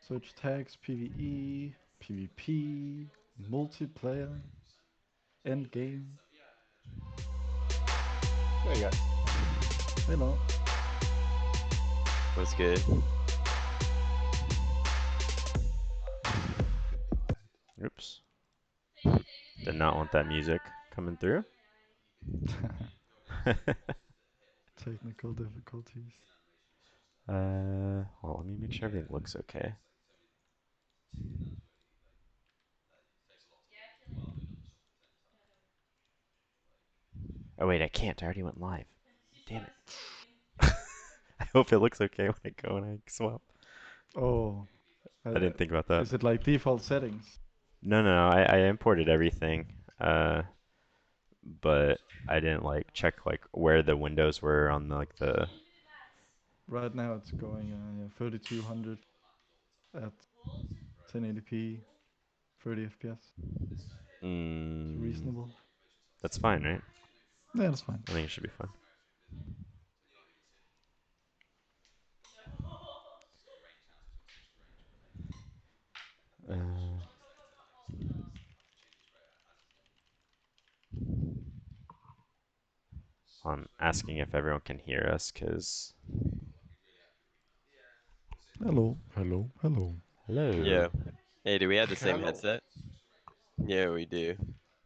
Search tags, PvE, PvP, multiplayer, endgame. There you go. Hello. What's good? Oops. Did not want that music coming through. Technical difficulties. Well, let me make sure everything looks okay. Oh wait, I can't. I already went live. Damn it. I hope it looks okay when I go and I swap. Oh. I didn't think about that. Is it like default settings? No. I imported everything. But I didn't like check like where the windows were on the. Right now it's going 3200 at 1080p, 30 FPS. It's reasonable. That's fine, right? Yeah, that's fine. I think it should be fine. I'm asking if everyone can hear us, because... Hello, hello, hello. Hello. Yeah. Hey, do we have the same Hello. headset? Yeah, we do.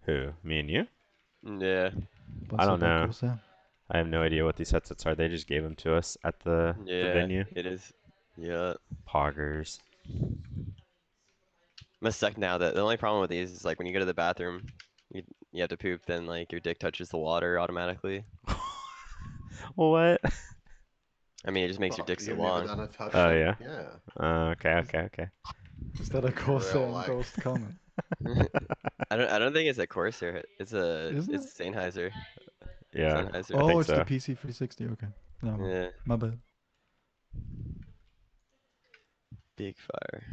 Who? Me and you? Yeah. I don't know. Corsair. I have no idea what these headsets are. They just gave them to us at the Yeah, venue. it is. Yeah. Poggers. I'm a sec now. The only problem with these is like when you go to the bathroom, you have to poop, then like your dick touches the water automatically. What? I mean, it just makes your But dick so you've never long. done a touch Oh, in? yeah? Yeah. Okay. Is that a In Corsair real life. endorsed comment? I don't think it's a Corsair. It's Isn't it? Sennheiser. Yeah, Sennheiser. I Oh, think it's the so. PC 360. Okay. No, Yeah. my bad. Big fire.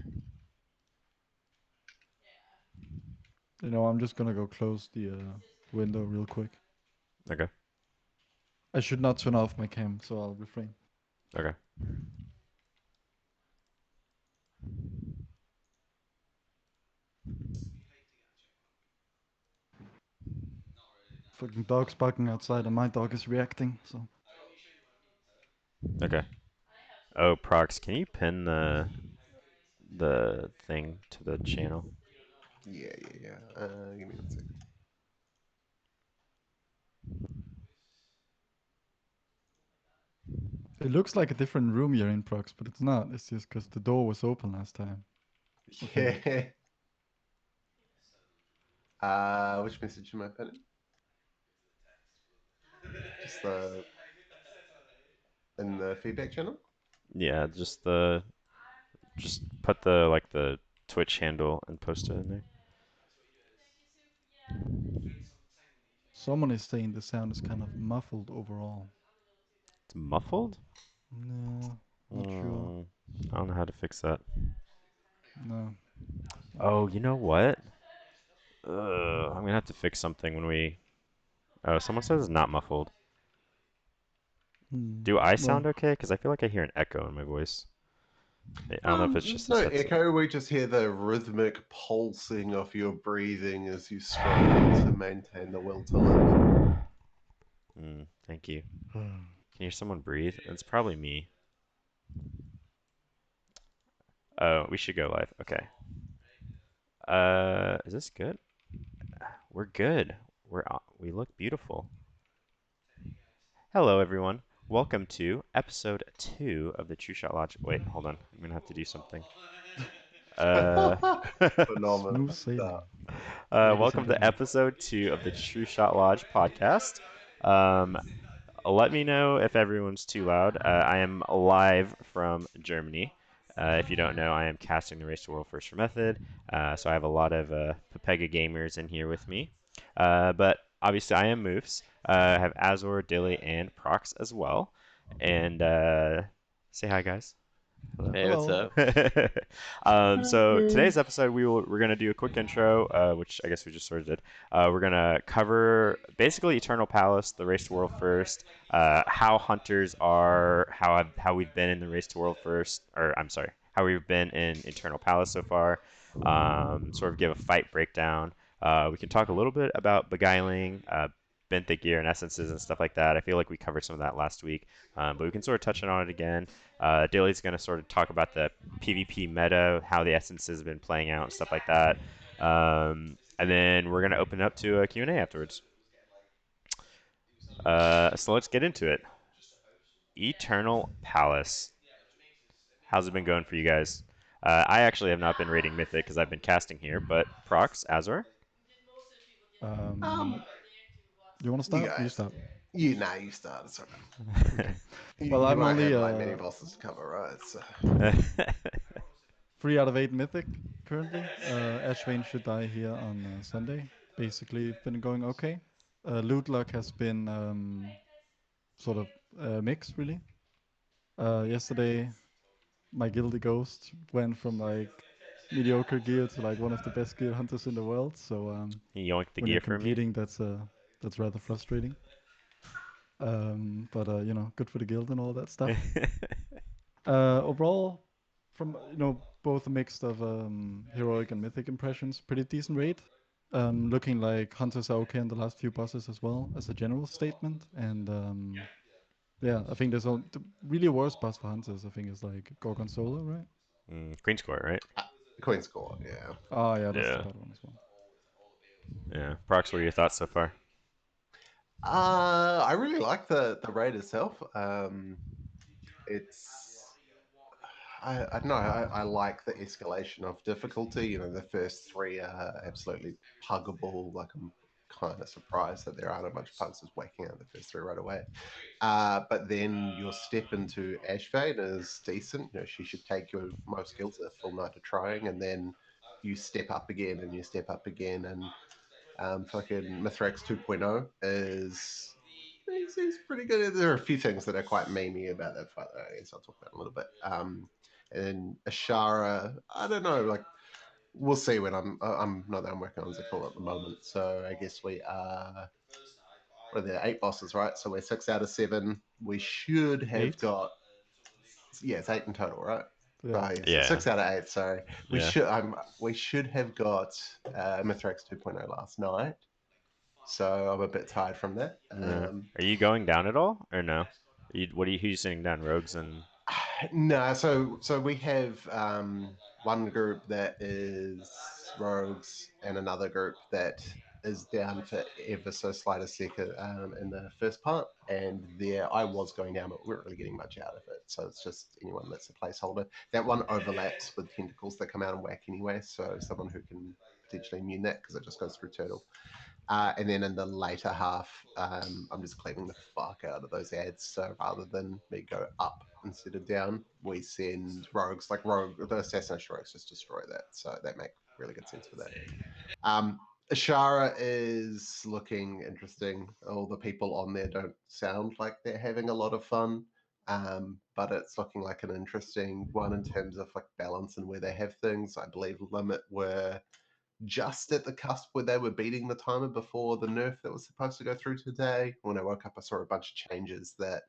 You know, I'm just gonna go close the window real quick. Okay. I should not turn off my cam, so I'll refrain. Okay. Fucking dog's barking outside, and my dog is reacting. So Okay. Oh, Prox, can you pin the thing to the channel? Yeah. Give me 1 second. it looks like a different room you're in, Prox, but it's not. It's just because the door was open last time. Yeah. Which message am I pinning? Just in the feedback channel? Yeah, just put the Twitch handle and post it in there. Someone is saying the sound is kind of muffled overall. It's muffled? No, not sure. I don't know how to fix that. No. Oh, you know what? I'm gonna have to fix something when we... Oh, someone says it's not muffled. Do I sound okay? Because I feel like I hear an echo in my voice. I don't know if it's just There's this no headset. echo. We just hear the rhythmic pulsing of your breathing as you struggle to maintain the will to live. Thank you. Can you hear someone breathe? It's probably me. Oh, we should go live. Okay. Is this good? We're good. We look beautiful. Hello, everyone. Welcome to episode 2 of the True Shot Lodge. Wait, hold on. I'm gonna have to do something. Phenomenal Smooth sailing. stuff. Welcome to episode 2 of the True Shot Lodge podcast. Let me know if everyone's too loud. I am live from Germany. If you don't know, I am casting the Race to World First for Method, so I have a lot of Pepega gamers in here with me. But obviously, I am Moofz. I have Azor, Dilly, and Prox as well. And say hi, guys. Hello. Hey, what's up? So today's episode, we're gonna do a quick intro, which I guess we just sort of did. We're gonna cover basically Eternal Palace, the Race to World First, how hunters are, how we've been in the Race to World First, or I'm sorry, how we've been in Eternal Palace so far, sort of give a fight breakdown. We can talk a little bit about beguiling, benthic gear and essences and stuff like that. I feel like we covered some of that last week, but we can sort of touch on it again. Dilly's going to sort of talk about the PvP meta, how the essences have been playing out and stuff like that. And then we're going to open it up to a Q&A afterwards. So let's get into it. Eternal Palace. How's it been going for you guys? I actually have not been raiding Mythic because I've been casting here, but Prox, Azor? You want to You start? You guys, start. you start. It's alright. Okay. You, Well, you I'm won't only have like many bosses to cover, right? So 3 out of 8 Mythic currently. Ashvane should die here on Sunday. Basically, been going okay. Loot luck has been sort of mixed, really. Yesterday, my guilty ghost went from like mediocre gear to like one of the best gear hunters in the world. So You yoinked the when you're gear for me? competing, that's rather frustrating. But you know, good for the guild and all that stuff. Overall, from both a mix of heroic and mythic impressions, pretty decent raid. Looking like hunters are okay in the last few bosses as well as a general statement. And yeah, I think the really worst boss for hunters. I think is like Gorgonzola, right? Queen's Court, right? Queen's Court, yeah. Oh yeah, that's the Yeah. bad one as well. Yeah. Prox, what are your thoughts so far? I really like the raid itself. It's I don't know. I like the escalation of difficulty. You know, the first 3 are absolutely puggable. Like I'm kind of surprised that there aren't a bunch of pugs just whacking out the first 3 right away. But then your step into Ashvane is decent. You know, she should take your most skills a full night of trying, and then you step up again and you step up again, and fucking Mithrax 2.0 is he's pretty good. There are a few things that are quite memey about that fight that I guess I'll talk about in a little bit. And Ashara, I don't know, like we'll see when I'm not that I'm working on Zakul at the moment. So I guess we are what are there 8 bosses, right? So we're 6 out of 7. We should have 8? got it's 8 in total, right? Yeah. Oh, yes. Yeah. 6 out of 8. Sorry, we Yeah. should have got Mithrax 2.0 last night. So I'm a bit tired from that. Yeah. Are you going down at all, or no? Who are you sitting down, rogues and? No, so we have one group that is rogues and another group that is down for ever so slight a second in the first part, and there I was going down, but we weren't really getting much out of it. So it's just anyone that's a placeholder. That one overlaps with tentacles that come out and whack anyway, so someone who can potentially immune that because it just goes through turtle. And then in the later half, I'm just cleaning the fuck out of those ads. So rather than me go up instead of down, we send rogues, like the assassination rogues just destroy that. So that makes really good sense for that. Ashara is looking interesting. All the people on there don't sound like they're having a lot of fun. But it's looking like an interesting one in terms of like balance and where they have things. I believe Limit were just at the cusp where they were beating the timer before the nerf that was supposed to go through today. When I woke up, I saw a bunch of changes that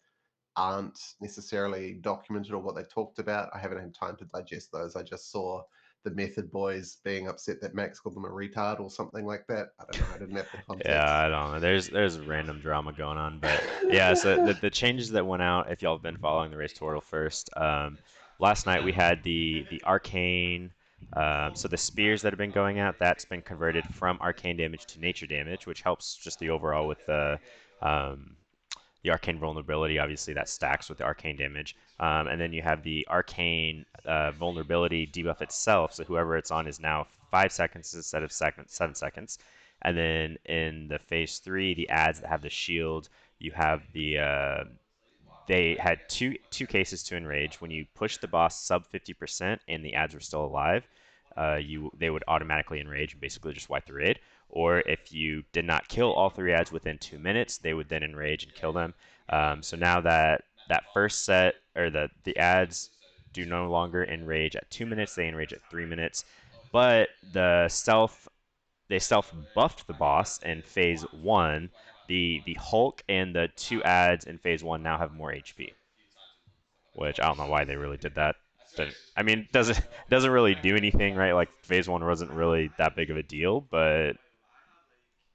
aren't necessarily documented or what they talked about. I haven't had time to digest those. I just saw the Method Boys being upset that Max called them a retard or something like that. I don't know. I didn't have the context. Yeah, I don't know. There's random drama going on, but yeah. So the changes that went out, if y'all have been following the race tutorial first, last night we had the arcane. So the spears that have been going out, that's been converted from arcane damage to nature damage, which helps just the overall with the arcane vulnerability. Obviously, that stacks with the arcane damage. And then you have the arcane vulnerability debuff itself. So whoever it's on is now 5 seconds instead of 7 seconds. And then in the phase 3, the ads that have the shield, you have the they had two cases to enrage. When you push the boss sub 50% and the ads were still alive, they would automatically enrage and basically just wipe the raid. Or if you did not kill all 3 ads within 2 minutes, they would then enrage and kill them. So now that first set, or the ads do no longer enrage at 2 minutes, they enrage at 3 minutes. But they stealth buffed the boss in phase 1. The Hulk and the 2 ads in phase 1 now have more HP. Which I don't know why they really did that. I mean, doesn't really do anything, right? Like phase 1 wasn't really that big of a deal, but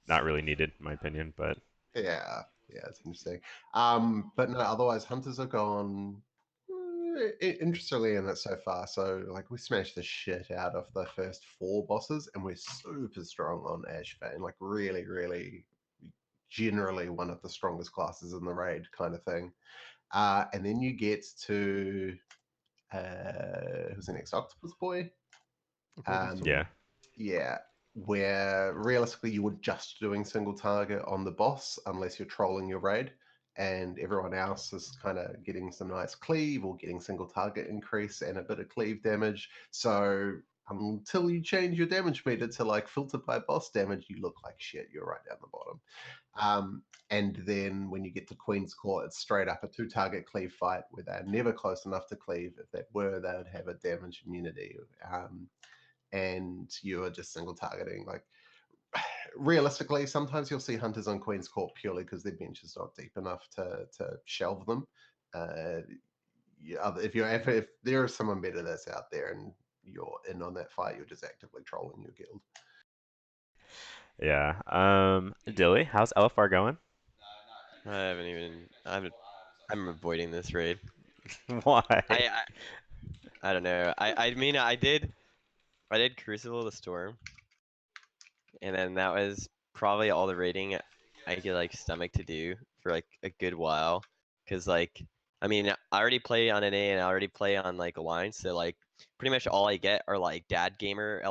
not really needed, in my opinion. But Yeah, it's interesting. But no, otherwise hunters are gone interestingly in it so far. So like we smashed the shit out of the first 4 bosses, and we're super strong on Ashvane. Like really, generally one of the strongest classes in the raid, kind of thing. And then you get to who's the next Octopus Boy? According to yeah, Yeah, where realistically you were just doing single target on the boss unless you're trolling your raid, and everyone else is kind of getting some nice cleave or getting single target increase and a bit of cleave damage. So until you change your damage meter to like filtered by boss damage, you look like shit. You're right down the bottom. And then when you get to Queen's Court, it's straight up a 2-target cleave fight where they're never close enough to cleave. If they were, they would have a damage immunity. And you're just single targeting. Like realistically, sometimes you'll see hunters on Queen's Court purely because their bench is not deep enough to shelve them. If there is someone better that's out there and you're in on that fight, you're just actively trolling your guild. yeah. Dilly, how's LFR going? I'm avoiding this raid. Why? I don't know. I mean I did Crucible of the Storm, and then that was probably all the raiding I could like stomach to do for like a good while. Cause like I mean I already play on NA and I already play on like Alliance, so like pretty much all I get are like dad gamer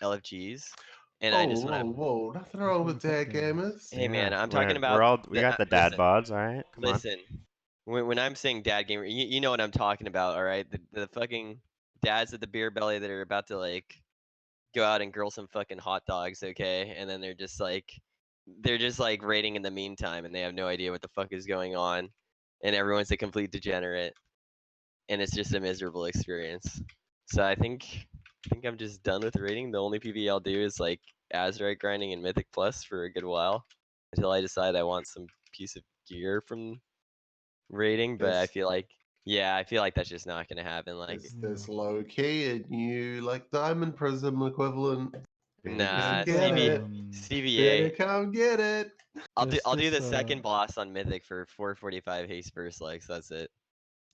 LFGs. And I just want to. Whoa, nothing wrong with dad gamers. Hey man, I'm we're- talking about. we got the dad bods, all right? Come on. Listen, when I'm saying dad gamer, you know what I'm talking about, all right? The fucking dads at the beer belly that are about to like go out and grill some fucking hot dogs, okay? And then they're just like raiding in the meantime, and they have no idea what the fuck is going on, and everyone's a complete degenerate, and it's just a miserable experience. So I think I'm just done with raiding. The only PvE I'll do is like Azorite grinding and Mythic Plus for a good while until I decide I want some piece of gear from raiding. But I feel like that's just not gonna happen. Like There's low key a new like Diamond Prism equivalent. nah, Get it. CVA. Better come get it. I'll do the second boss on Mythic for 445 haste burst legs. That's it.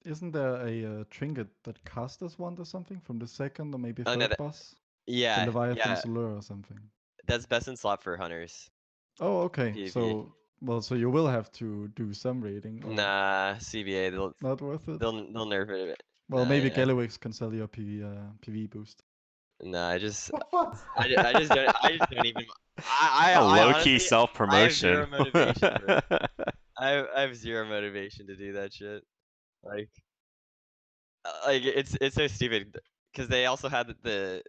Isn't there a Trinket that casters one or something from the second or maybe Oh, no, third boss? The Yeah, Leviathan's Lure or something. that's best in slot for hunters. Oh, okay. PvP. So you will have to do some raiding. Or Nah, CVA. Not worth it. They'll nerf it. Well, Nah, maybe yeah. Gallywix can sell you a PV boost. Nah, I just What? I just don't even. I low-key honestly, self-promotion. I have zero motivation. I have zero motivation to do that shit. Like it's so stupid because they also had they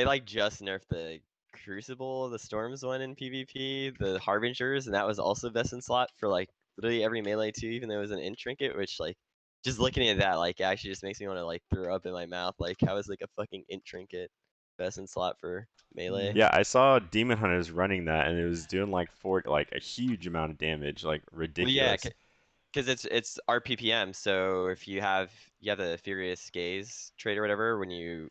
like just nerfed the Crucible, the Storms one in PvP, the Harbingers, and that was also best in slot for like literally every melee too, even though it was an int trinket, which like just looking at that like actually just makes me want to like throw up in my mouth. Like how is like a fucking int trinket best in slot for melee? Yeah, I saw Demon Hunters running that, and it was doing like a huge amount of damage, like ridiculous. Well, yeah, because it's RPPM. So if you have the Furious Gaze trait or whatever, when you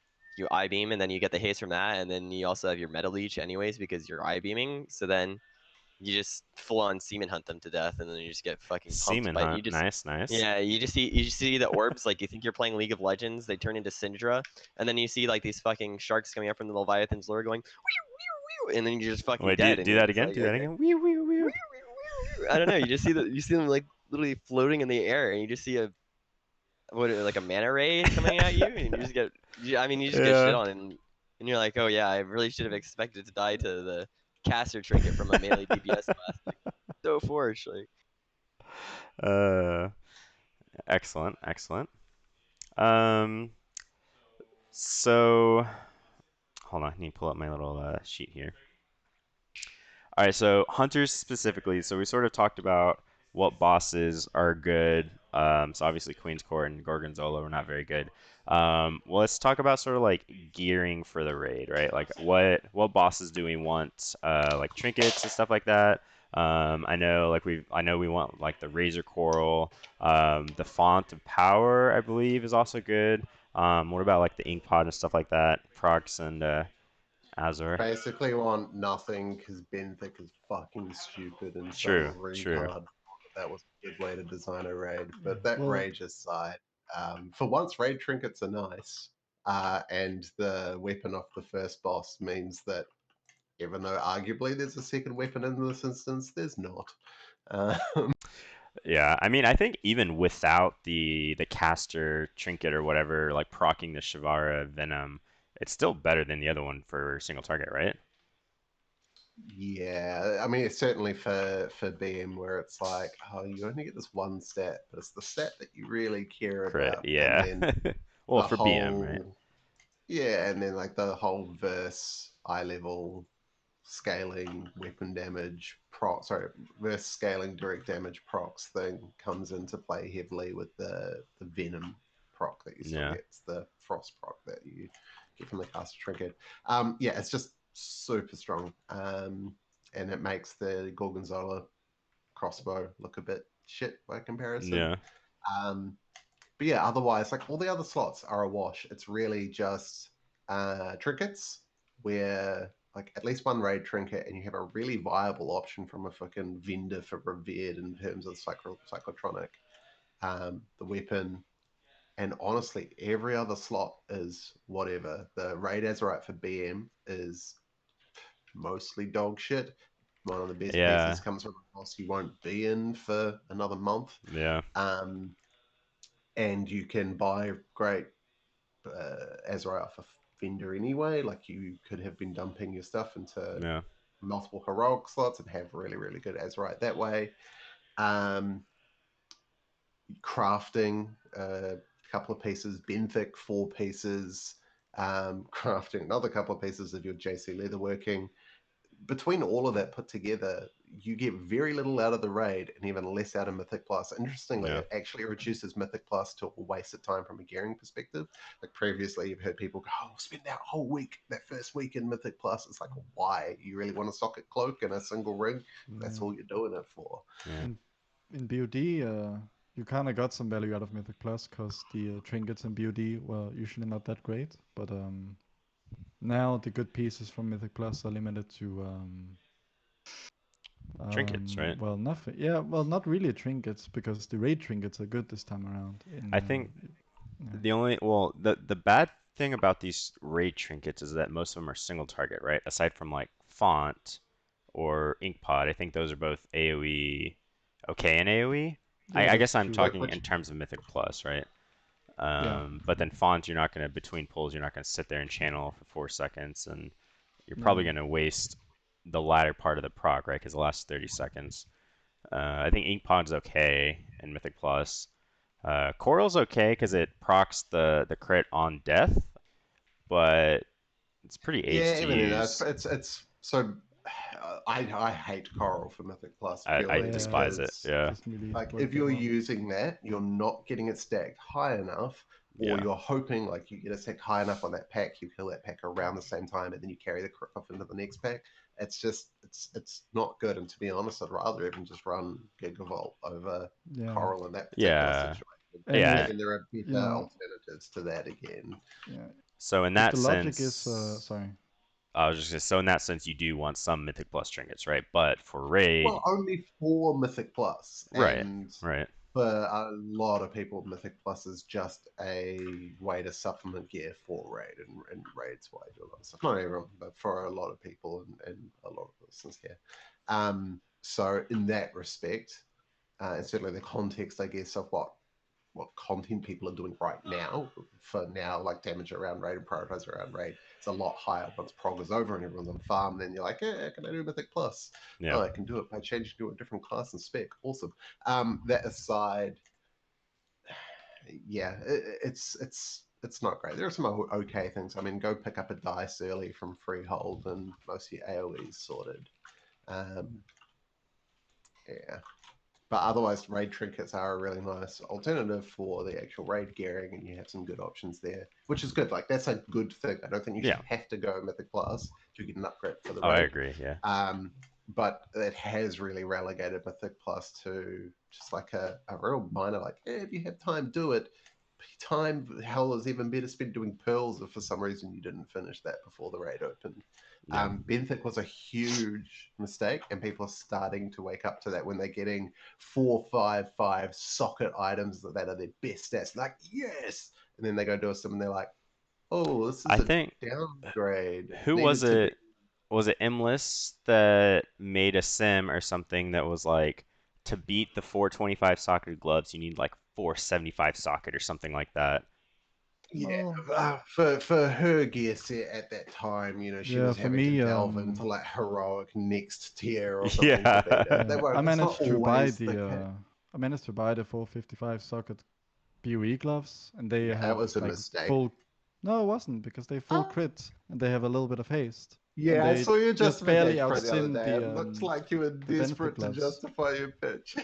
eye beam and then you get the haste from that, and then you also have your Meta Leech anyways because you're eye beaming. So then you just full on semen hunt them to death, and then you just get fucking pumped Semen by hunt, nice. Yeah, you just see the orbs like you think you're playing League of Legends, they turn into Syndra, and then you see like these fucking sharks coming up from the Leviathan's lure going, wee, wee, wee, and then you're just fucking Wait, dead. do that again. Do that again. Wee, wee, wee. I don't know. You just see them like literally floating in the air, and you just see like a mana ray coming at you, and you just get get shit on, and you're like, oh yeah, I really should have expected to die to the caster trinket from a melee DPS class. Like, so forged, like. Excellent. So hold on, I need to pull up my little sheet here. All right, so hunters specifically. So we sort of talked about what bosses are good. So obviously Queen's Court and Gorgonzola were not very good. Well, let's talk about sort of like gearing for the raid, right? Like what bosses do we want? Like trinkets and stuff like that. I know we want like the Razor Coral. The Font of Power, I believe, is also good. What about like the ink pod and stuff like that? Prox and Azor. Basically want nothing because Benthic is fucking stupid and some True, retard true. thought that was a good way to design a raid. But that Well, rage aside, for once raid trinkets are nice. And the weapon off the first boss means that even though arguably there's a second weapon in this instance, there's not. Yeah, I mean, I think even without the caster trinket or whatever, like proccing the Shavara Venom, it's still better than the other one for single target, right? Yeah, I mean, it's certainly for BM where it's like, oh, you only get this one stat, but it's the stat that you really care Crit, about, and yeah. then Well, the for BM, right? whole yeah, and then like the whole verse eye level scaling weapon damage proc, sorry, verse scaling direct damage procs thing comes into play heavily with the venom proc that you still Yeah, get. It's the frost proc that you get from the caster trinket. Yeah, it's just super strong. And it makes the Gorgonzola crossbow look a bit shit by comparison. yeah, Um, but yeah, otherwise, like all the other slots are a wash. It's really just trinkets where like at least one raid trinket and you have a really viable option from a fucking vendor for revered in terms of cyclotronic, the weapon, and honestly, every other slot is whatever. The raid Azorite for BM is mostly dog shit. One of the best yeah, pieces comes from a boss you won't be in for another month. yeah, Um, and you can buy great Azrael off a vendor anyway. Like you could have been dumping your stuff into yeah, multiple heroic slots and have really, really good Azrael that way. Um, Crafting a couple of pieces, benthic 4 pieces, crafting another couple of pieces of your JC leatherworking. Between all of that put together, you get very little out of the raid and even less out of Mythic Plus. Interestingly, yeah, it actually reduces Mythic Plus to a waste of time from a gearing perspective. Like previously, you've heard people go, "Oh, spend that whole week, that first week in Mythic Plus." It's like, why? You really want a socket cloak and a single ring? That's yeah. all you're doing it for. yeah, In BOD, you kind of got some value out of Mythic Plus because the trinkets in BOD were usually not that great. But now the good pieces from Mythic Plus are limited to trinkets, right? well, nothing. Yeah, well, not really trinkets because the raid trinkets are good this time around. I think Yeah, the only, well, the bad thing about these raid trinkets is that most of them are single target, right? Aside from like font or ink pod, I think those are both AoE, okay, in AoE. yeah, I that's guess I'm true. talking in Which terms of Mythic Plus, right? Yeah, But then font, you're not going to, between pulls, you're not going to sit there and channel for 4 seconds, and you're yeah, probably going to waste the latter part of the proc, right? Because the last 30 seconds. I think Ink Pod's okay in Mythic Plus. Coral's okay because it procs the crit on death, but it's pretty aged yeah, to even in use. it's so. I hate Coral for Mythic Plus I purely yeah, despise it. because it Yeah, doesn't really like work if that you're well. using that, you're not getting it stacked high enough, or yeah, you're hoping like you get it stacked high enough on that pack, you kill that pack around the same time, and then you carry the crit off into the next pack. It's just it's not good. And to be honest, I'd rather even just run Gigavolt over Yeah, Coral in that particular yeah, situation. and And yeah. if then there are you better know, alternatives to that again. yeah, So in if that the logic is sense, sorry. I was just gonna, so in that sense, you do want some Mythic Plus trinkets, right? But for raid, Well, only for Mythic Plus, right, and right, for a lot of people, Mythic Plus is just a way to supplement gear for raid, and raid's why I do a lot of stuff. Not everyone, but for a lot of people and a lot of listeners here. So in that respect, and certainly the context, I guess, of what content people are doing right now for now, like damage around raid and prioritize around raid, it's a lot higher once prog is over and everyone's on farm. Then you're like, yeah, can I do Mythic Plus? yeah, Oh, I can do it by changing to a different class and spec. Awesome. That aside, yeah, it's not great. There are some okay things. I mean, go pick up a dice early from Freehold, and most of your AOE's sorted. Um, yeah, but otherwise, raid trinkets are a really nice alternative for the actual raid gearing, and you have some good options there, which is good. Like that's a good thing. I don't think you should yeah. have to go Mythic Plus to get an upgrade for the Oh, I raid. agree. Yeah, But it has really relegated Mythic Plus to just like a real minor, like, if you have time, do it. time hell is even better spent doing pearls if for some reason you didn't finish that before the raid opened. Yeah. Benthic was a huge mistake, and people are starting to wake up to that when they're getting 4-5-5 socket items that are their best stats. Like, yes! And then they go do a sim and they're like, oh, this is I a think downgrade. It who was needed to be. it? Was it Imless that made a sim or something that was like to beat the 425 socket gloves, you need like 475 socket or something like that. Yeah, Well, for her gear set at that time, she yeah, was for having to me, delve into like heroic next tier or something to beat Yeah. it. They won't. I It's not managed to buy always the the case. I managed to buy the 455 socket PoE gloves, and they Yeah, that have was a like mistake. full. No, it wasn't because they full Oh, crit and they have a little bit of haste, and yeah, I they saw your just barely justification for it the other outsim day. It looked like you were the benthic desperate to gloves. justify your pitch.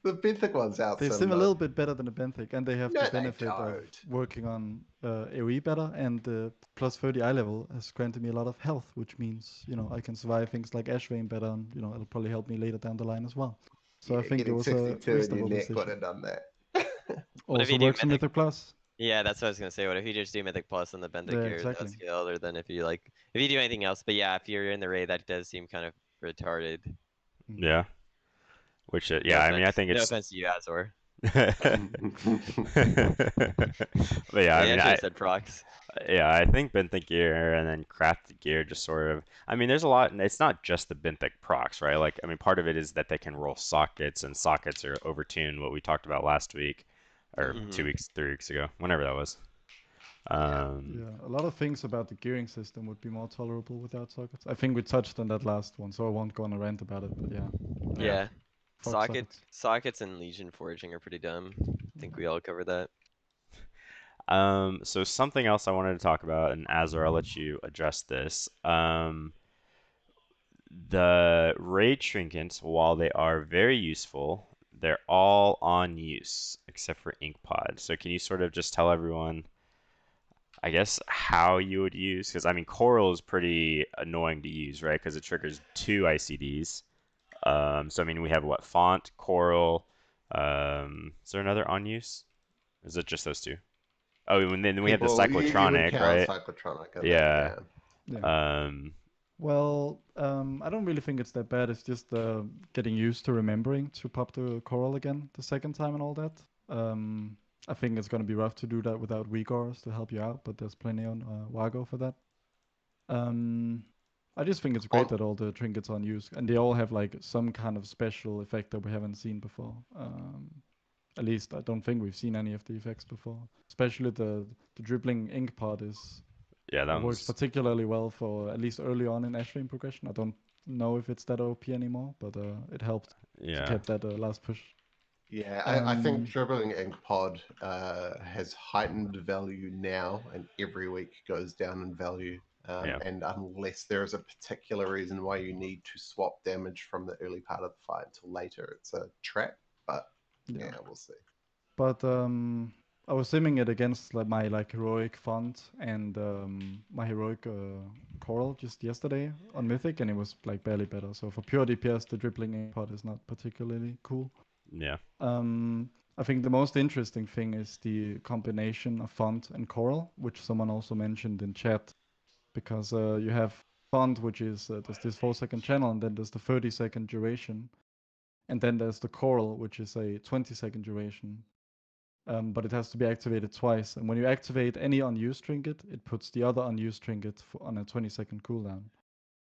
The Benthic one's out They sim sim a though. little bit better than the benthic, and they have No, the they benefit of don't. working on AoE better, and the plus 30 eye level has granted me a lot of health, which means I can survive things like Ashvane better, and it'll probably help me later down the line as well. So I Yeah, think it getting was a 62 in your reasonable neck would decision. have done that. What if Also you do works in Mythic? Mythic Plus. Yeah, that's what I was gonna say. What if you just do Mythic Plus and the Benthic Yeah, gear is exactly. upscale, other than if you do anything else? But yeah, if you're in the raid, that does seem kind of retarded. Yeah. Which, No yeah, I mean, I offense, think no it's. offense to you, Azor. But yeah, I Yeah, I mean, should have said Prox. I think Benthic gear and then crafted gear just sort of. I mean, there's a lot. It's not just the Benthic procs, right? Like, I mean, part of it is that they can roll sockets, and sockets are overtuned. What we talked about last week, or Yeah. 2 weeks, 3 weeks ago, whenever that was. Yeah, a lot of things about the gearing system would be more tolerable without sockets. I think we touched on that last one, so I won't go on a rant about it. But yeah, Yeah, fuck sockets. sockets and Legion foraging are pretty dumb. I think we all covered that. So something else I wanted to talk about, and Azor, I'll let you address this. The raid trinkets, while they are very useful, they're all on use except for Ink Pod. So can you sort of just tell everyone, I guess, how you would use? Because I mean, Coral is pretty annoying to use, right? Because it triggers 2 ICDs. So I mean, we have what? Font, Coral. Is there another on use? Is it just those two? Oh, and then we have the People, you would cyclotronic, count right? cyclotronic in that, Yeah. yeah. Yeah. Um, Well, I don't really think it's that bad. It's just getting used to remembering to pop the coral again the second time and all that. I think it's gonna be rough to do that without weak auras to help you out, but there's plenty on Wago for that. Um, I just think it's great On, that all the trinkets are on use, and they all have like some kind of special effect that we haven't seen before. At least I don't think we've seen any of the effects before. Especially the dribbling ink part is yeah, that works one's particularly well for at least early on in Ashvane progression. I don't know if it's that OP anymore, but it helped to yeah, get that last push. yeah, I think Um, dribbling ink pod has heightened value now, and every week goes down in value. yeah. And unless there is a particular reason why you need to swap damage from the early part of the fight until later, it's a trap. But yeah, yeah, we'll see. but I was simming it against my heroic font and my heroic coral just yesterday on Mythic, and it was like barely better. So for pure DPS, the dribbling ink pod is not particularly cool. Yeah. I think the most interesting thing is the combination of font and coral, which someone also mentioned in chat, because you have font, which is there's this 4 second channel, and then there's the 30 second duration, and then there's the coral, which is a 20 second duration. But it has to be activated twice, and when you activate any unused trinket, it puts the other unused trinket on a 20 second cooldown.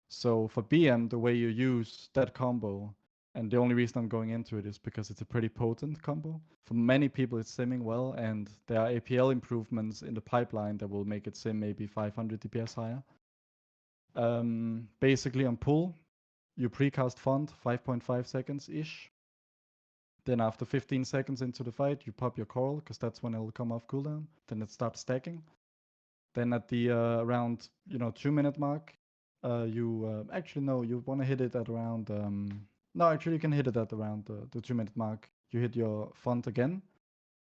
So for BM, the way you use that combo, and the only reason I'm going into it is because it's a pretty potent combo. For many people, it's simming well, and there are APL improvements in the pipeline that will make it sim maybe 500 DPS higher. Basically, on pull, you precast font 5.5 seconds ish. Then after 15 seconds into the fight, you pop your coral because that's when it'll come off cooldown. Then it starts stacking. Then at the around 2 minute mark, you actually no, you want to hit it at around no, actually you can hit it at around the 2 minute mark. You hit your font again.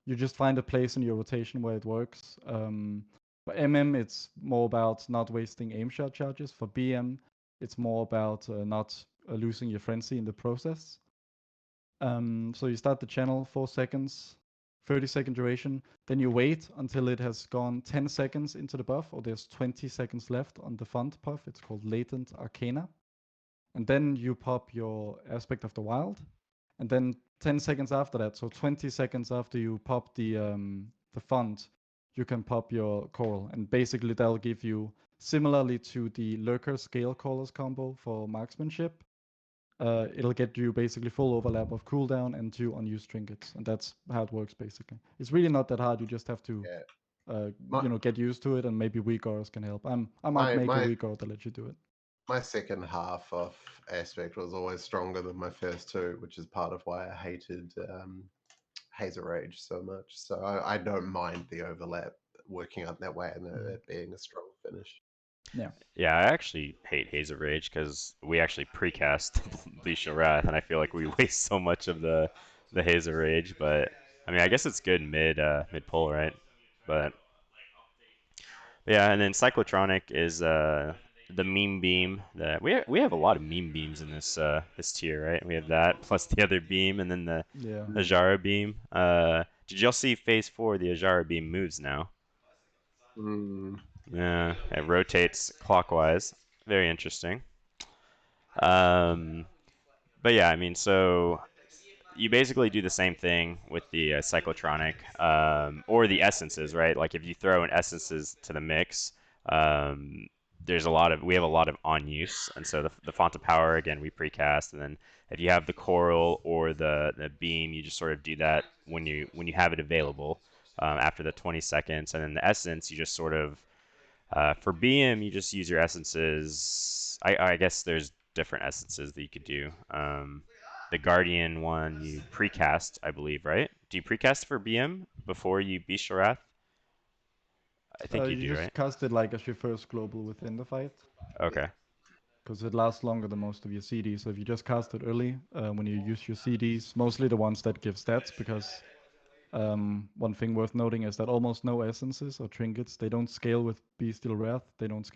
You just find a place in your rotation where it works. For MM, it's more about not wasting aim shot charges. For BM, it's more about not losing your frenzy in the process. So you start the channel 4 seconds. 30-second duration. Then you wait until it has gone 10 seconds into the buff, or there's 20 seconds left on the font buff. It's called Latent Arcana. And then you pop your Aspect of the Wild. And then 10 seconds after that, so 20 seconds after you pop the font, you can pop your Coral. And basically that'll give you, similarly to the Lurker Scale Callers combo for marksmanship, it'll get you basically full overlap of cooldown and 2 unused trinkets, and that's how it works basically. It's really not that hard. You just have to, get used to it, and maybe weak auras can help. I might make a weak aura to let you do it. My second half of Aspect was always stronger than my first two, which is part of why I hated Hazer Rage so much. So I don't mind the overlap working out that way and it being a strong finish. Yeah, I actually hate Haze of Rage because we actually precast Bestial Wrath, and I feel like we waste so much of the Haze of Rage. But I mean, I guess it's good mid pull, right? But yeah, and then Cyclotronic is the meme beam. That we have a lot of meme beams in this this tier, right? We have that plus the other beam, and then the Ajara beam. Did y'all see Phase 4? The Ajara beam moves now. Yeah, it rotates clockwise. Very interesting. But yeah, I mean, so you basically do the same thing with the cyclotronic or the essences, right? Like if you throw in essences to the mix, there's we have a lot of on use, and so the font of power again we precast, and then if you have the coral or the beam, you just sort of do that when you have it available after the 20 seconds, and then the essence you just sort of for BM, you just use your essences. I guess there's different essences that you could do. The Guardian one you precast, I believe, right? Do you precast for BM before you Bestial Wrath? I think you do, just right? cast it like as your first global within the fight. Okay. Because it lasts longer than most of your CDs. So if you just cast it early, when you use your CDs, mostly the ones that give stats, because one thing worth noting is that almost no essences or trinkets, they don't scale with Bestial Wrath. They don't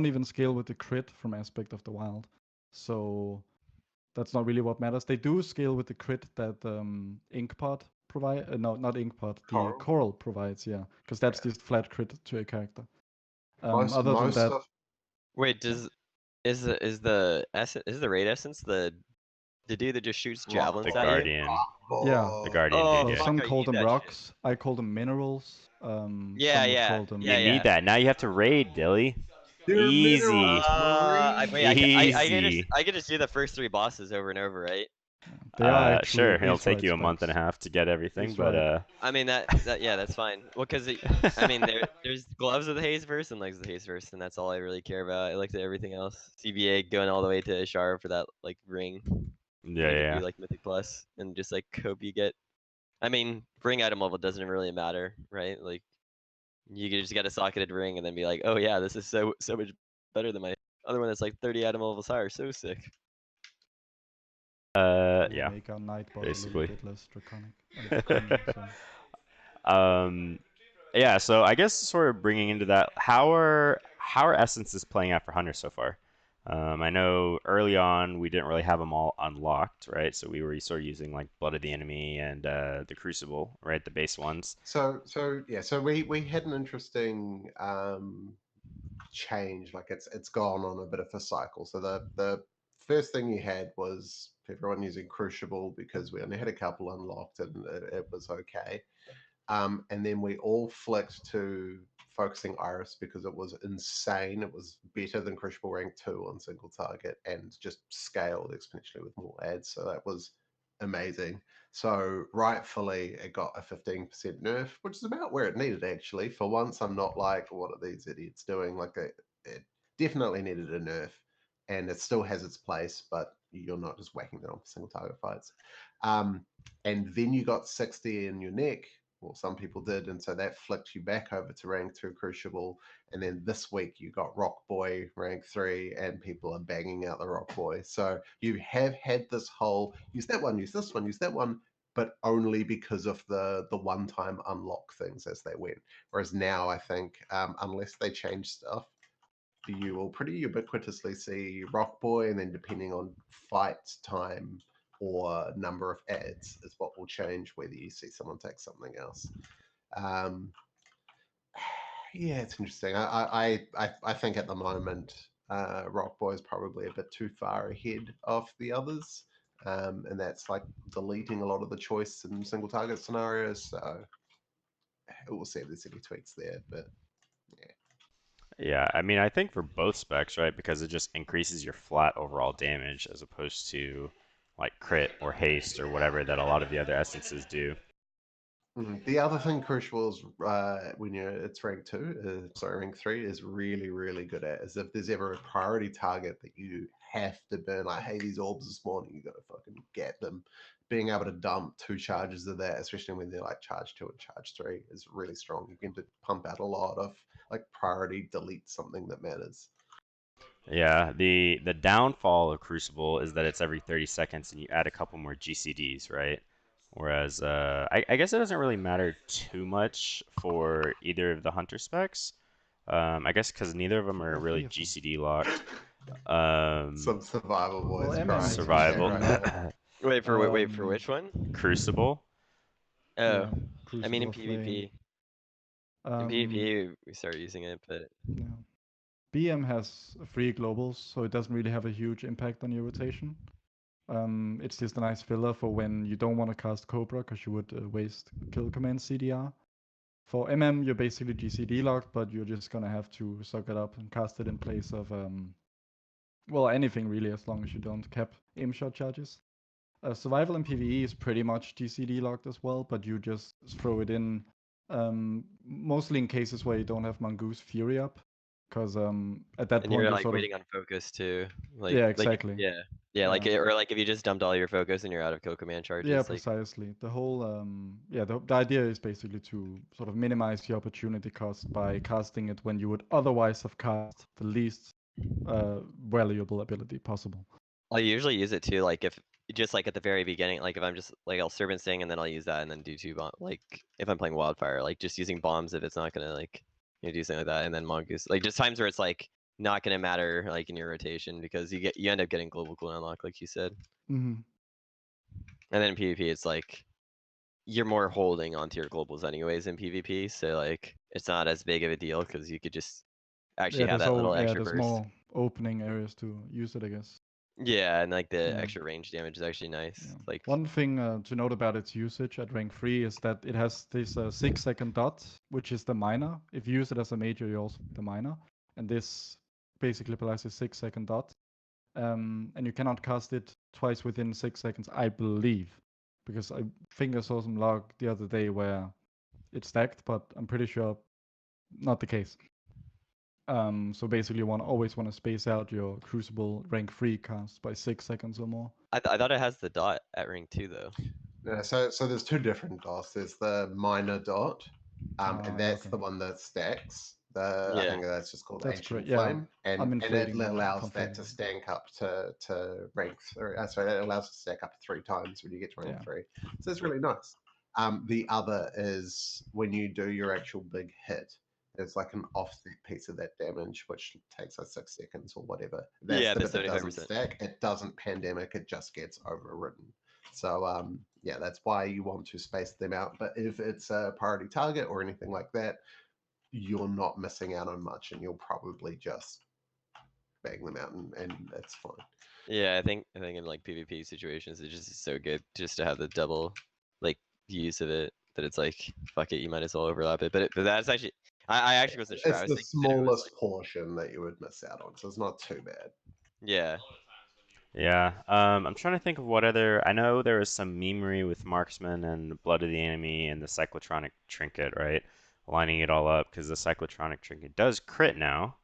even scale with the crit from Aspect of the Wild. So that's not really what matters. They do scale with the crit that Inkpot provide. No, not Inkpot. The Coral provides, yeah, because that's just flat crit to a character. Other than that, wait, is the raid essence the dude that just shoots javelins the at Guardian. you? Yeah. The Guardian Oh, dude, yeah. fuck, Some I call need them that rocks. shit. I call them minerals. Yeah, some would yeah, call them. yeah, You need that. Now you have to raid, Dilly. They're Easy. Wait, Easy. I could just do the first 3 bosses over and over, right? They are actually Sure, it'll take Aetheryte you a month and a specs. half to get everything, He's but right. I mean yeah, that's fine. Well, because I mean there's gloves of the haze verse and legs of the haze verse, and that's all I really care about. I looked at everything else. CBA going all the way to Ashara for that like ring. yeah, Make it yeah. be like Mythic Plus, and just like hope you get. I mean, ring item level doesn't really matter, right? Like you just get a socketed ring and then be like, oh yeah, this is so much better than my other one that's like 30 item levels higher. So sick. Yeah. Make our Nightbot basically. a little bit less draconic. Yeah, so I guess sort of bringing into that, how are essences playing out for hunters so far? I know early on we didn't really have them all unlocked, right? So we were sort of using like Blood of the Enemy and the Crucible, right? The base ones. So we had an interesting change. Like it's gone on a bit of a cycle. So the first thing you had was everyone using Crucible because we only had a couple unlocked and it was okay. And then we all flicked to focusing Iris because it was insane. It was better than Crucible rank 2 on single target and just scaled exponentially with more ads. So that was amazing. So rightfully, it got a 15% nerf, which is about where it needed actually. For once, I'm not like, what are these idiots doing? Like it definitely needed a nerf, and it still has its place, but you're not just whacking it on single target fights. And then you got 60 in your neck. Well, some people did, and so that flicked you back over to rank 2 Crucible. And then this week you got Rock Boy rank 3, and people are banging out the Rock Boy. So you have had this whole use that one, use this one, use that one, but only because of the one-time unlock things as they went. Whereas now, I think, unless they change stuff, you will pretty ubiquitously see Rock Boy, and then depending on fight time or number of ads is what will change whether you see someone take something else. Yeah, it's interesting. I think at the moment, Rock Boy is probably a bit too far ahead of the others, and that's like deleting a lot of the choice in single target scenarios. So we'll see if there's any tweaks there, but yeah. Yeah, I mean, I think for both specs, right, because it just increases your flat overall damage as opposed to like crit or haste or whatever that a lot of the other essences do. The other thing Crucible is when it's rank 2, rank 3 is really good at is if there's ever a priority target that you have to burn, like, hey, these orbs this morning, you got to fucking get them. Being able to dump 2 charges of that, especially when they're like charge 2 and charge 3, is really strong. You can pump out a lot of like priority delete something that matters. Yeah, the downfall of Crucible is that it's every 30 seconds and you add a couple more GCDs, right? Whereas I guess it doesn't really matter too much for either of the Hunter specs. I guess because neither of them are really GCD locked. Some survival boys Well, MM crying is in the chat Survival. right now. Wait for which one? Crucible. Oh, Yeah, I mean Crucible in of Flame. PvP. In PvP we start using it, but Yeah. BM has 3 globals, so it doesn't really have a huge impact on your rotation. It's just a nice filler for when you don't want to cast Cobra because you would waste kill command CDR. For MM, you're basically GCD locked, but you're just gonna have to suck it up and cast it in place of well, anything really, as long as you don't cap aim shot charges. Survival in PvE is pretty much GCD locked as well, but you just throw it in mostly in cases where you don't have Mongoose Fury up, because at that and point you're you're like sort of waiting on focus too. yeah, exactly. Yeah, like Yeah. or like if you just dumped all your focus and you're out of kill command charges. Yeah, Like, precisely. The whole yeah, the idea is basically to sort of minimize your opportunity cost by casting it when you would otherwise have cast the least valuable ability possible. I'll usually use it too, like if just like at the very beginning, like if I'm just like I'll Serpent Sting and then I'll use that and then do 2 bomb. Like if I'm playing Wildfire, like just using bombs if it's not gonna like do something like that, and then Mongoose. Like just times where it's like not gonna matter like in your rotation because you end up getting global cooldown unlock like you said. Mm-hmm. And then in PvP it's like you're more holding onto your globals anyways in PvP, so like it's not as big of a deal because you could just actually have that little extra there's burst. more opening areas to use it, I guess. Yeah, and like the Yeah. extra range damage is actually nice. Yeah. Like one thing to note about its usage at rank 3 is that it has this 6-second dot, which is the minor. If you use it as a major, you also get the minor, and this basically applies a 6-second dot. And you cannot cast it twice within 6 seconds, I believe, because I think I saw some log the other day where it stacked, but I'm pretty sure not the case. So basically, you always want to space out your Crucible rank 3 cast by 6 seconds or more. I thought it has the dot at rank 2 though. Yeah, so there's 2 different dots. There's the minor dot, and that's the one that stacks. I think that's just called That's Ancient correct, yeah. Flame, and it allows that to stack up to rank 3. Sorry, that allows it to stack up 3 times when you get to rank 3. So it's really nice. The other is when you do your actual big hit. There's like an offset piece of that damage, which takes us 6 seconds or whatever. That's the bit that doesn't stack. It doesn't pandemic. It just gets overridden. So yeah, that's why you want to space them out. But if it's a priority target or anything like that, you're not missing out on much, and you'll probably just bang them out, and that's fine. Yeah, I think in like PvP situations, it's just so good just to have the double like use of it that it's like fuck it, you might as well overlap it. But that's actually I actually wasn't sure. It's the smallest portion that you would miss out on, so it's not too bad. Yeah. Yeah, I'm trying to think of what other. I know there was some memery with Marksman and Blood of the Enemy and the Cyclotronic Trinket, right? Lining it all up because the Cyclotronic Trinket does crit now.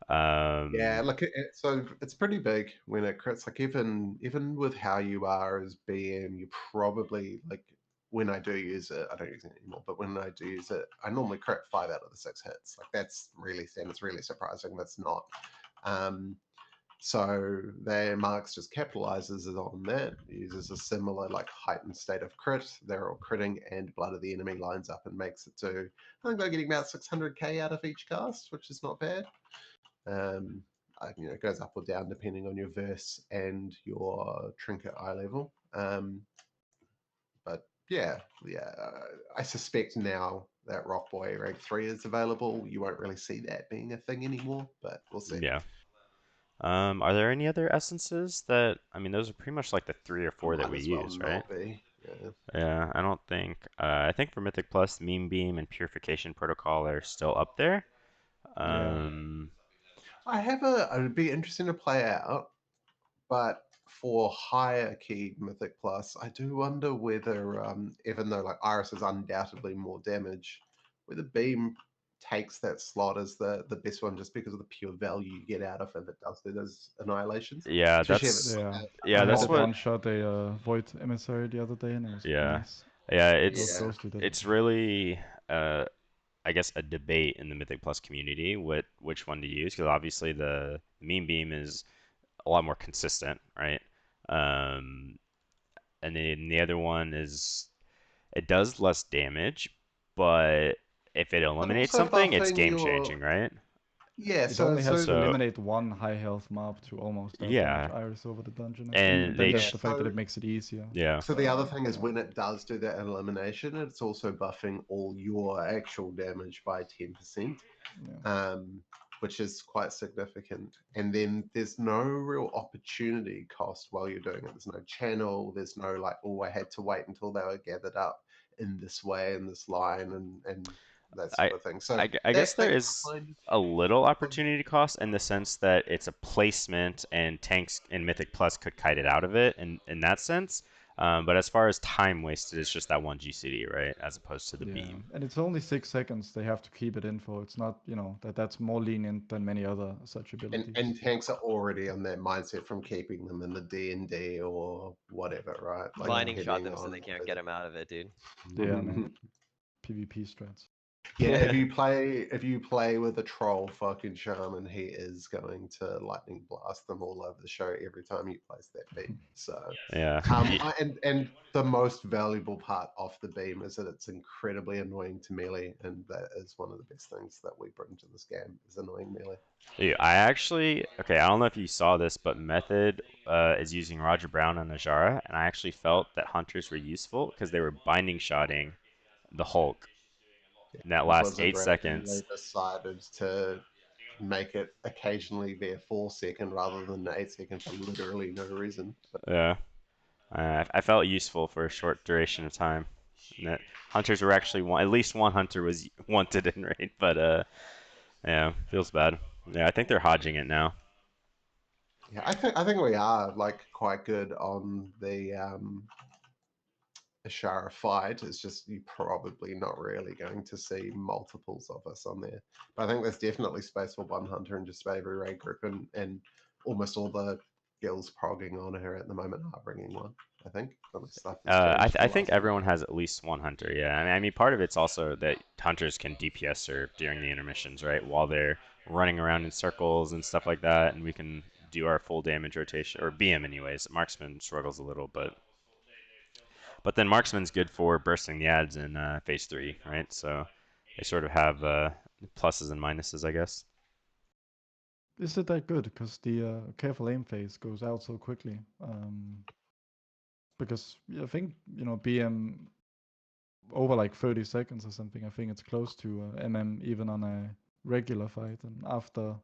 Yeah, look, so it's pretty big when it crits. Like even with how you are as BM, you probably like when I do use it, I don't use it anymore. But when I do use it, I normally crit 5 out of the 6 hits. Like that's really thin. It's really surprising. That's not. So their marks just capitalizes on that, uses a similar like heightened state of crit. They're all critting, and Blood of the Enemy lines up and makes it to, I think they're getting about 600k out of each cast, which is not bad. It goes up or down depending on your verse and your trinket eye level. But yeah, I suspect now that Rock Boy rank 3 is available, you won't really see that being a thing anymore, but we'll see. Yeah. Are there any other essences that, I mean, those are pretty much like the 3 or 4 that Might we as well use, right? not be. Yeah. Yeah, I don't think. I think for Mythic Plus, Meme Beam and Purification Protocol are still up there. It'd be interesting to play out, but for higher keyed Mythic Plus, I do wonder whether, even though like Iris is undoubtedly more damage, whether Beam takes that slot as the best one just because of the pure value you get out of it that does it as annihilations. Yeah, Especially if that's it's I had that's it what. one shot a Void Emissary the other day, and it was Yeah, nice. yeah. Those two did it. It's really I guess a debate in the Mythic Plus community which one to use, because obviously the Meme Beam is a lot more consistent, right? Um, and then the other one is it does less damage, but if it but eliminates also something, it's buffing game your changing, right? yeah. It only has to So eliminate one high health mob to almost outdamage yeah, Iris over the dungeon, I think. and And then they there's yeah. the fact that So it makes it easier. yeah, So the other thing is when it does do that elimination, it's also buffing all your actual damage by 10%, Yeah. which is quite significant. And then there's no real opportunity cost while you're doing it. There's no channel. There's no like, oh, I had to wait until they were gathered up in this way, in this line, and that I sort of thing. So I guess there that is kind a little of opportunity cost in the sense that it's a placement, and tanks in Mythic Plus could kite it out of it in that sense. But as far as time wasted, it's just that one GCD, right? As opposed to the Yeah, beam. and it's only 6 seconds they have to keep it in for. It's not, that's more lenient than many other such abilities. and tanks are already on that mindset from keeping them in the D&D or whatever, right? Like Blinding shot depending them so on they can't get them out of it, dude. Yeah, man. PvP strats. Yeah, if you play with a troll fucking shaman, he is going to lightning blast them all over the show every time you place that beam. So Yeah. and the most valuable part of the beam is that it's incredibly annoying to melee, and that is one of the best things that we bring to this game is annoying melee. Dude, I actually, okay, I don't know if you saw this, but Method is using Roger Brown on Najara, and I actually felt that Hunters were useful because they were binding shotting the Hulk in that last Blizzard 8 randomly seconds. decided to make it occasionally be a 4 second rather than an 8 second for literally no reason. But Yeah. I felt useful for a short duration of time. And that hunters were actually at least one hunter was wanted in raid, but yeah, feels bad. Yeah, I think they're hodging it now. yeah, I think we are like quite good on the Ashara fight. It's just you're probably not really going to see multiples of us on there. But I think there's definitely space for one hunter in just about every raid group, and almost all the guilds progging on her at the moment are bringing one. I think stuff has changed. I think everyone has at least one hunter. Yeah, I mean part of it's also that hunters can DPS serve during the intermissions, right? While they're running around in circles and stuff like that, and we can do our full damage rotation or BM anyways. Marksman struggles a little, but then Marksman's good for bursting the ads in phase 3, right? So they sort of have pluses and minuses, I guess. Is it that good? Because the careful aim phase goes out so quickly. Because I think, BM over like 30 seconds or something, I think it's close to MM even on a regular fight. And after,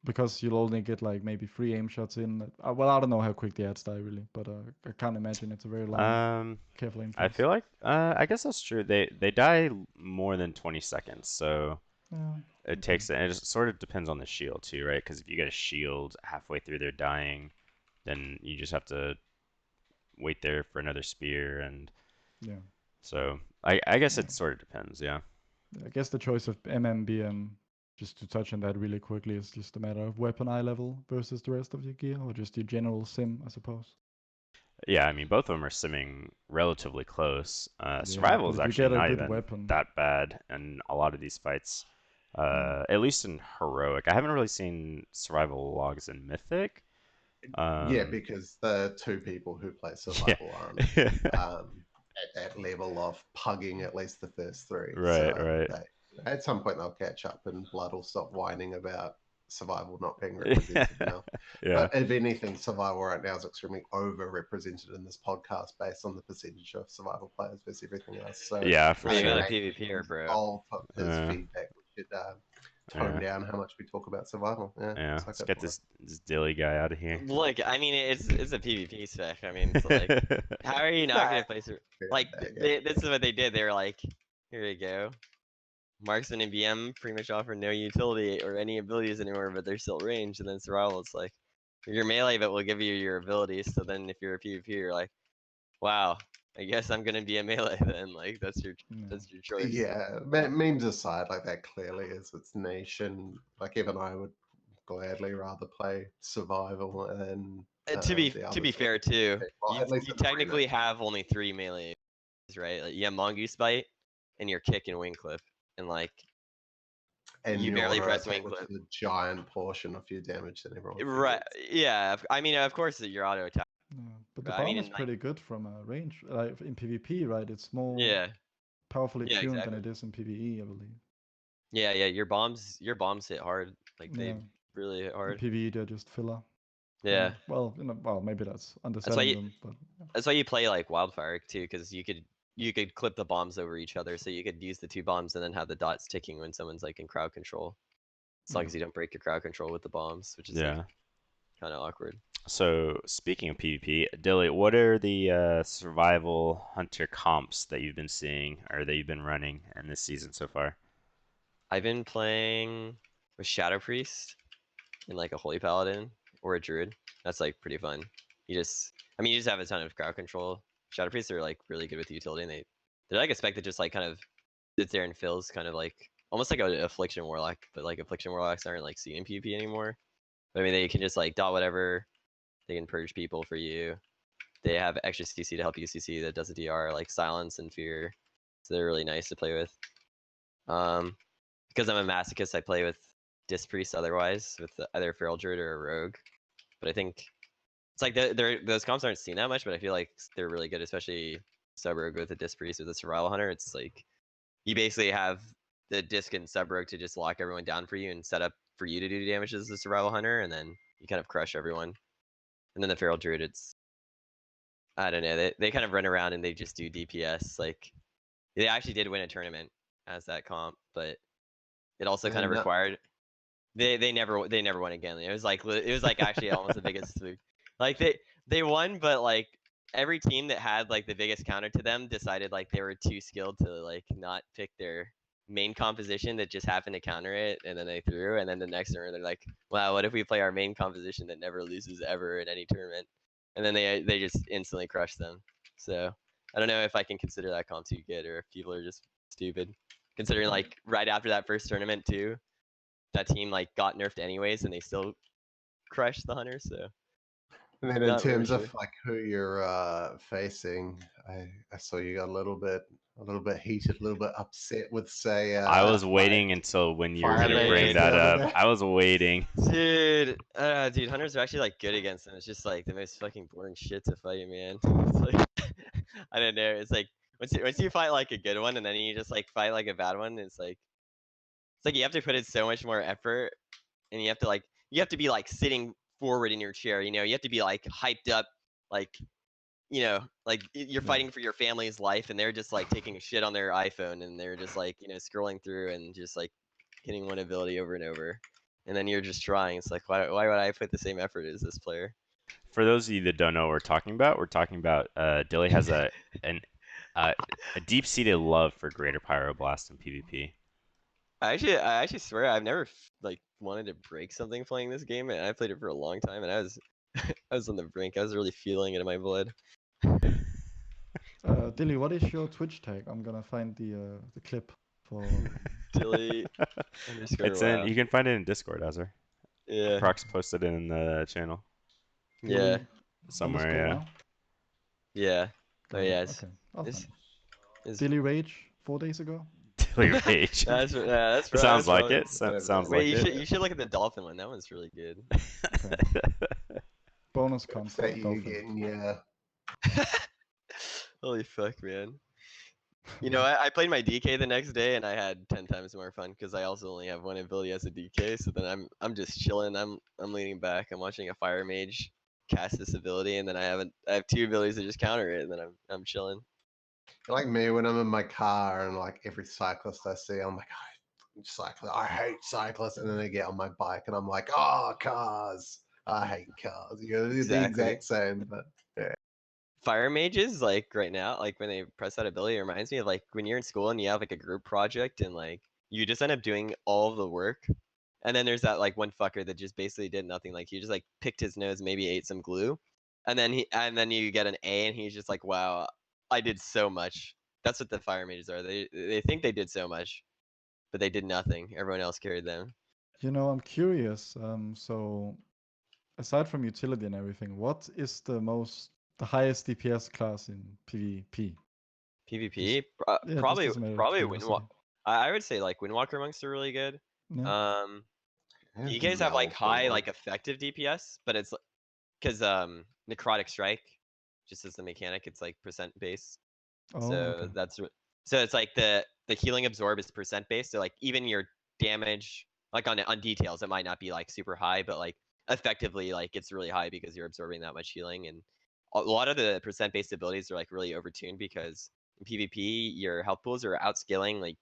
because you'll only get like maybe 3 aim shots in. Well, I don't know how quick the ads die really, but I can't imagine it's a very long careful aim phase. I feel like I guess that's true. They die more than 20 seconds, so Yeah. it takes it sort of depends on the shield too, right? Because if you get a shield halfway through their dying, then you just have to wait there for another spear, and Yeah. so I guess it sort of depends, yeah. I guess the choice of MMBM, just to touch on that really quickly, is just a matter of weapon eye level versus the rest of your gear, or just your general sim, I suppose. Yeah, I mean both of them are simming relatively close. Yeah, Survival but is if you actually get a not good even weapon, that bad in a lot of these fights. At least in heroic, I haven't really seen survival logs in mythic. Yeah, because the two people who play survival aren't at that level of pugging at least the first 3. Right, so right. at some point they'll catch up, and Blood will stop whining about survival not being represented enough. Yeah. But if anything, survival right now is extremely overrepresented in this podcast based on the percentage of survival players versus everything else. So Yeah, for You got a sure. PvPer, bro. all of his Yeah. feedback, we should tone down how much we talk about survival. Yeah, Yeah. suck Let's it get for this Dilly guy out of here. Look, I mean, it's a PvP spec. I mean, so like, how are you not gonna play through? Like, this is what they did. They were like, here you go. Marksman and BM pretty much offer no utility or any abilities anymore, but they're still ranged. And then survival, it's like, your melee, but will give you your abilities. So then if you're a PvP, you're like, wow, I guess I'm gonna be a melee then. Like, that's your choice. Yeah, memes aside, like that clearly is its niche, and like even I would gladly rather play survival and To be the fair too, well, at least you in the technically remix. have only 3 melee, right? Like, you have Mongoose Bite and your kick and wing clip, and like And you your barely auto press attack, wing which clip. is a giant portion of your damage that everyone Right? forgets. Yeah. I mean, of course, your auto attack. Yeah, but the I mean, bomb is in, like, pretty good from a range. Like in PvP, right? It's more yeah, powerfully yeah, tuned exactly. than it is in PvE, I believe. Yeah. Your bombs hit hard. Like they Yeah. really hit In hard. PvE, they're just filler. Yeah. Well, well, maybe that's That's why underselling you, them, but yeah. that's why you play like Wildfire too, because you could clip the bombs over each other, so you could use the 2 bombs and then have the dots ticking when someone's like in crowd control. As long as you don't break your crowd control with the bombs, which is like Yeah. kind of awkward. So speaking of PvP, Dilly, what are the survival hunter comps that you've been seeing or that you've been running in this season so far? I've been playing with Shadow Priest and like a Holy Paladin or a Druid. That's like pretty fun. You just have a ton of crowd control. Shadow Priests are like really good with utility, and they're like a spec that just like kind of sits there and fills kind of like almost like a Affliction Warlock, but like Affliction Warlocks aren't like seen in PvP anymore. But I mean, they can just like dot whatever. They can purge people for you. They have extra CC to help you CC that does a DR, like Silence and Fear. So they're really nice to play with. Because I'm a masochist, I play with Disc Priest otherwise, with either a Feral Druid or a Rogue. But I think it's like those comps aren't seen that much, but I feel like they're really good, especially Sub-Rogue with a Disc Priest with a Survival Hunter. It's like you basically have the Disc and Sub-Rogue to just lock everyone down for you and set up for you to do damage as the Survival Hunter, and then you kind of crush everyone. And then the Feral Druid, it's, I don't know, they kind of run around and they just do DPS. Like, they actually did win a tournament as that comp, but it also kind of required they never won again. It was like actually almost the biggest fluke. Like they won, but like every team that had like the biggest counter to them decided like they were too skilled to like not pick their main composition that just happened to counter it, and then they threw, and then the next turn they're like, wow, what if we play our main composition that never loses ever in any tournament? And then they just instantly crush them. So I don't know if I can consider that comp too good, or if people are just stupid. Considering like right after that first tournament too, that team like got nerfed anyways, and they still crushed the Hunter. So And then in not really terms sure. of like who you're facing, I saw you got a little bit heated, a little bit upset with say. I was waiting until when you were Fire gonna Mage bring is that the other up. day. I was waiting. Dude, Hunters are actually like good against them. It's just like the most fucking boring shit to fight, man. It's like I don't know. It's like once you fight like a good one, and then you just like fight like a bad one, it's like you have to put in so much more effort, and you have to be like sitting forward in your chair. You know, you have to be like hyped up, like like you're fighting for your family's life, and they're just like taking a shit on their iPhone, and they're just like scrolling through and just like hitting one ability over and over, and then you're just trying. It's like why would I put the same effort as this player? For those of you that don't know what we're talking about Dilly has a deep-seated love for Greater Pyroblast in PvP. I actually swear I've never like wanted to break something playing this game, and I played it for a long time, and I was I was on the brink. I was really feeling it in my blood. Dilly, what is your Twitch tag? I'm gonna find the clip for. Dilly underscore It's in. wow. You can find it in Discord, Azor. Yeah. Prox posted it in the channel Yeah. Dilly somewhere. underscore Yeah. wow? Yeah. Got Oh it. yeah. Okay. I'll It's, find it. it's, Dilly Rage 4 days ago. Dilly Rage. that's It sounds like it. Sounds Wait, like it. you should look at the dolphin one. That one's really good. Okay. Bonus That content. you Dolphin. getting, yeah. Holy fuck, man. You know, I played my DK the next day and I had 10 times more fun because I also only have one ability as a DK. So then I'm just chilling. I'm leaning back. I'm watching a fire mage cast this ability, and then I have 2 abilities to just counter it, and then I'm chilling. Like me when I'm in my car and like every cyclist I see, I'm like, cyclist, I hate cyclists, and then they get on my bike and I'm like, oh, cars, I hate cars. You know, it's the Exactly. exact same, but yeah. Fire mages, like right now, like when they press that ability, it reminds me of like when you're in school and you have like a group project and like you just end up doing all of the work. And then there's that like one fucker that just basically did nothing. Like he just like picked his nose, maybe ate some glue. And then you get an A and he's just like, wow, I did so much. That's what the fire mages are. They think they did so much, but they did nothing. Everyone else carried them. You know, I'm curious. So aside from utility and everything, what is the highest DPS class in PvP? PvP, Yeah, just probably as a matter of probably curiosity. I would say like Windwalker monks are really good. Yeah. DKs have like high like effective DPS, but it's because necrotic strike, just as the mechanic, it's like percent based. Oh, So okay. so it's like the healing absorb is percent based. So like even your damage, like on details, it might not be like super high, but like effectively like it's really high because you're absorbing that much healing. And a lot of the percent based abilities are like really overtuned because in PvP your health pools are outscaling like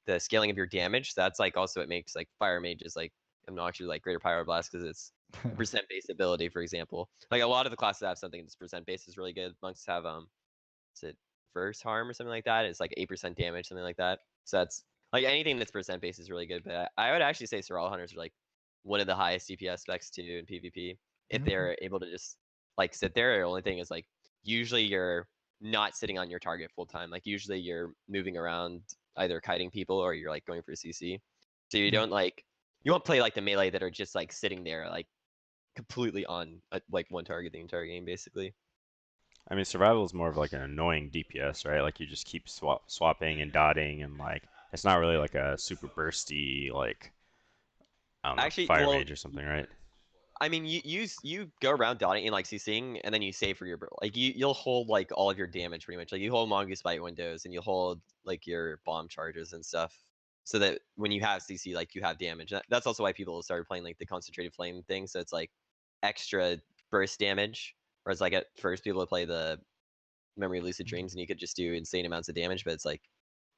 the scaling of your damage. So that's like also what makes like fire mages like obnoxious, like greater pyroblast, because it's a percent based ability, for example. Like a lot of the classes have something that's percent based is really good. Monks have is it first harm or something like that? It's like 8% damage, something like that. So that's like anything that's percent based is really good. But I would actually say Sorrel Hunters are like one of the highest DPS specs too in PvP. If they're able to just like sit there, the only thing is like usually you're not sitting on your target full time. Like usually you're moving around, either kiting people or you're like going for a CC. So you don't like you won't play like the melee that are just like sitting there like completely on like one target the entire game basically. I mean, survival is more of like an annoying DPS, right? Like you just keep swapping and dotting, and like it's not really like a super bursty like I don't know Actually, fire well, mage or something, right? I mean, you go around dotting and like CCing, and then you save for your like you'll hold like all of your damage pretty much. Like you hold mongoose bite windows, and you hold like your bomb charges and stuff, so that when you have CC, like you have damage. That's also why people started playing like the concentrated flame thing. So it's like extra burst damage, whereas like at first people would play the memory of lucid dreams, and you could just do insane amounts of damage. But it's like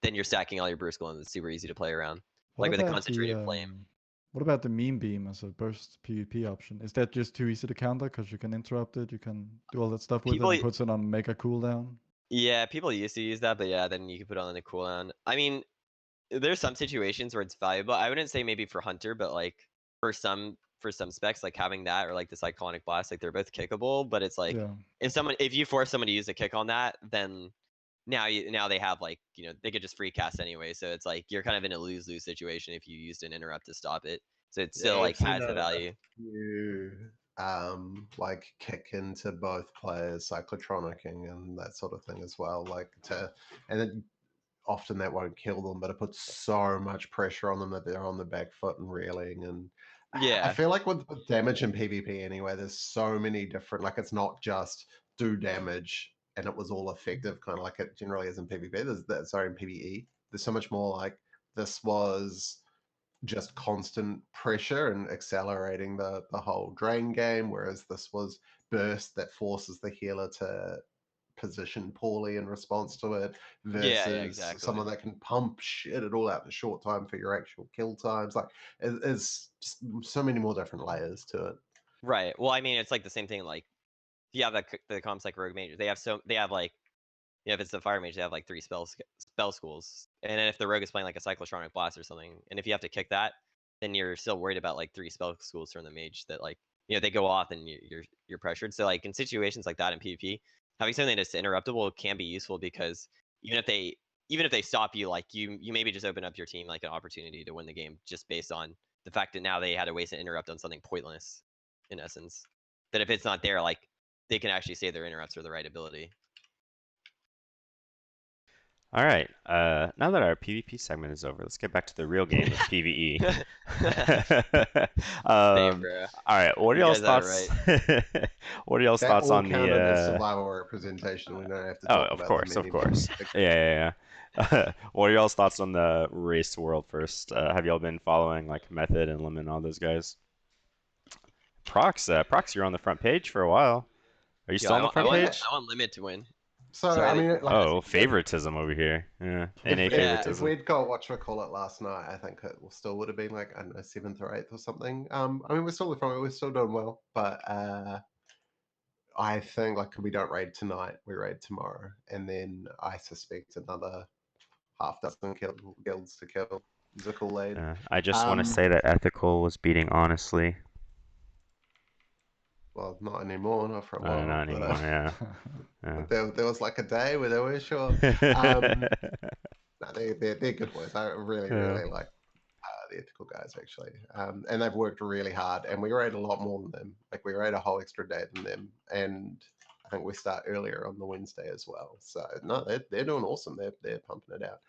then you're stacking all your burst gold, and it's super easy to play around, What like with a about the concentrated flame. what about the meme beam as a burst PvP option? Is that just too easy to counter because you can interrupt it, you can do all that stuff with it, People and puts it on mega cooldown? Yeah, people used to use that, but yeah, then you can put it on the cooldown. I mean, there's some situations where it's valuable. I wouldn't say maybe for Hunter, but like for some specs, like having that or like the Cyclonic Blast, like they're both kickable. But it's like Yeah. if you force someone to use a kick on that, then now they have like they could just free cast anyway. So it's like you're kind of in a lose-lose situation if you used an interrupt to stop it. So it still like has the value. You like kick into both players, cyclotronicing and that sort of thing as well. Like and then often that won't kill them, but it puts so much pressure on them that they're on the back foot and reeling. And Yeah. I feel like with damage in PvP anyway, there's so many different. Like it's not just do damage and it was all effective, kind of like it generally is in PvP. Sorry, in PvE. There's so much more like this was just constant pressure and accelerating the whole drain game, whereas this was burst that forces the healer to position poorly in response to it versus exactly. someone that can pump shit it all out in a short time for your actual kill times. Like it's just so many more different layers to it. Right. Well, I mean, it's like the same thing. Like, if you have the comps like rogue mages, they have like if it's the fire mage, they have like 3 spell schools, and then if the rogue is playing like a cyclotronic blast or something, and if you have to kick that, then you're still worried about like 3 spell schools from the mage that like they go off and you're pressured. So like in situations like that in PvP, having something that's interruptible can be useful because even if they stop you, like you maybe just open up your team like an opportunity to win the game just based on the fact that now they had to waste an interrupt on something pointless, in essence. That if it's not there, like they can actually say their interrupts are the right ability. All right. Now that our PvP segment is over, let's get back to the real game of PvE. Damn, bro. All right. What are y'all's thoughts? What are y'all's thoughts on the survival representation? We don't have to Oh, talk of about course, them of course. anymore. Yeah. What are y'all's thoughts on the race world first? Have y'all been following like Method and Lemon and all those guys? Prox, you're on the front page for a while. Are you Yo, still on the front page? I want Limit to win. So Sorry, I mean, like, Oh, favoritism over here. Yeah, NA if favoritism. we'd got whatchamacallit last night, I think it still would have been like, I don't know, 7th or 8th or something. I mean, we're still from it. We're still doing well, but I think like we don't raid tonight, we raid tomorrow, and then I suspect another half dozen guilds to kill. Is a cool lead. I just want to say that ethical was beating honestly. Well, not anymore, not for a while. Not anymore. Yeah. There was like a day where they were sure. No, they're good boys. I really like the ethical guys actually, and they've worked really hard. And we raid a lot more than them. Like we raid a whole extra day than them, and I think we start earlier on the Wednesday as well. So no, they're doing awesome. They're pumping it out.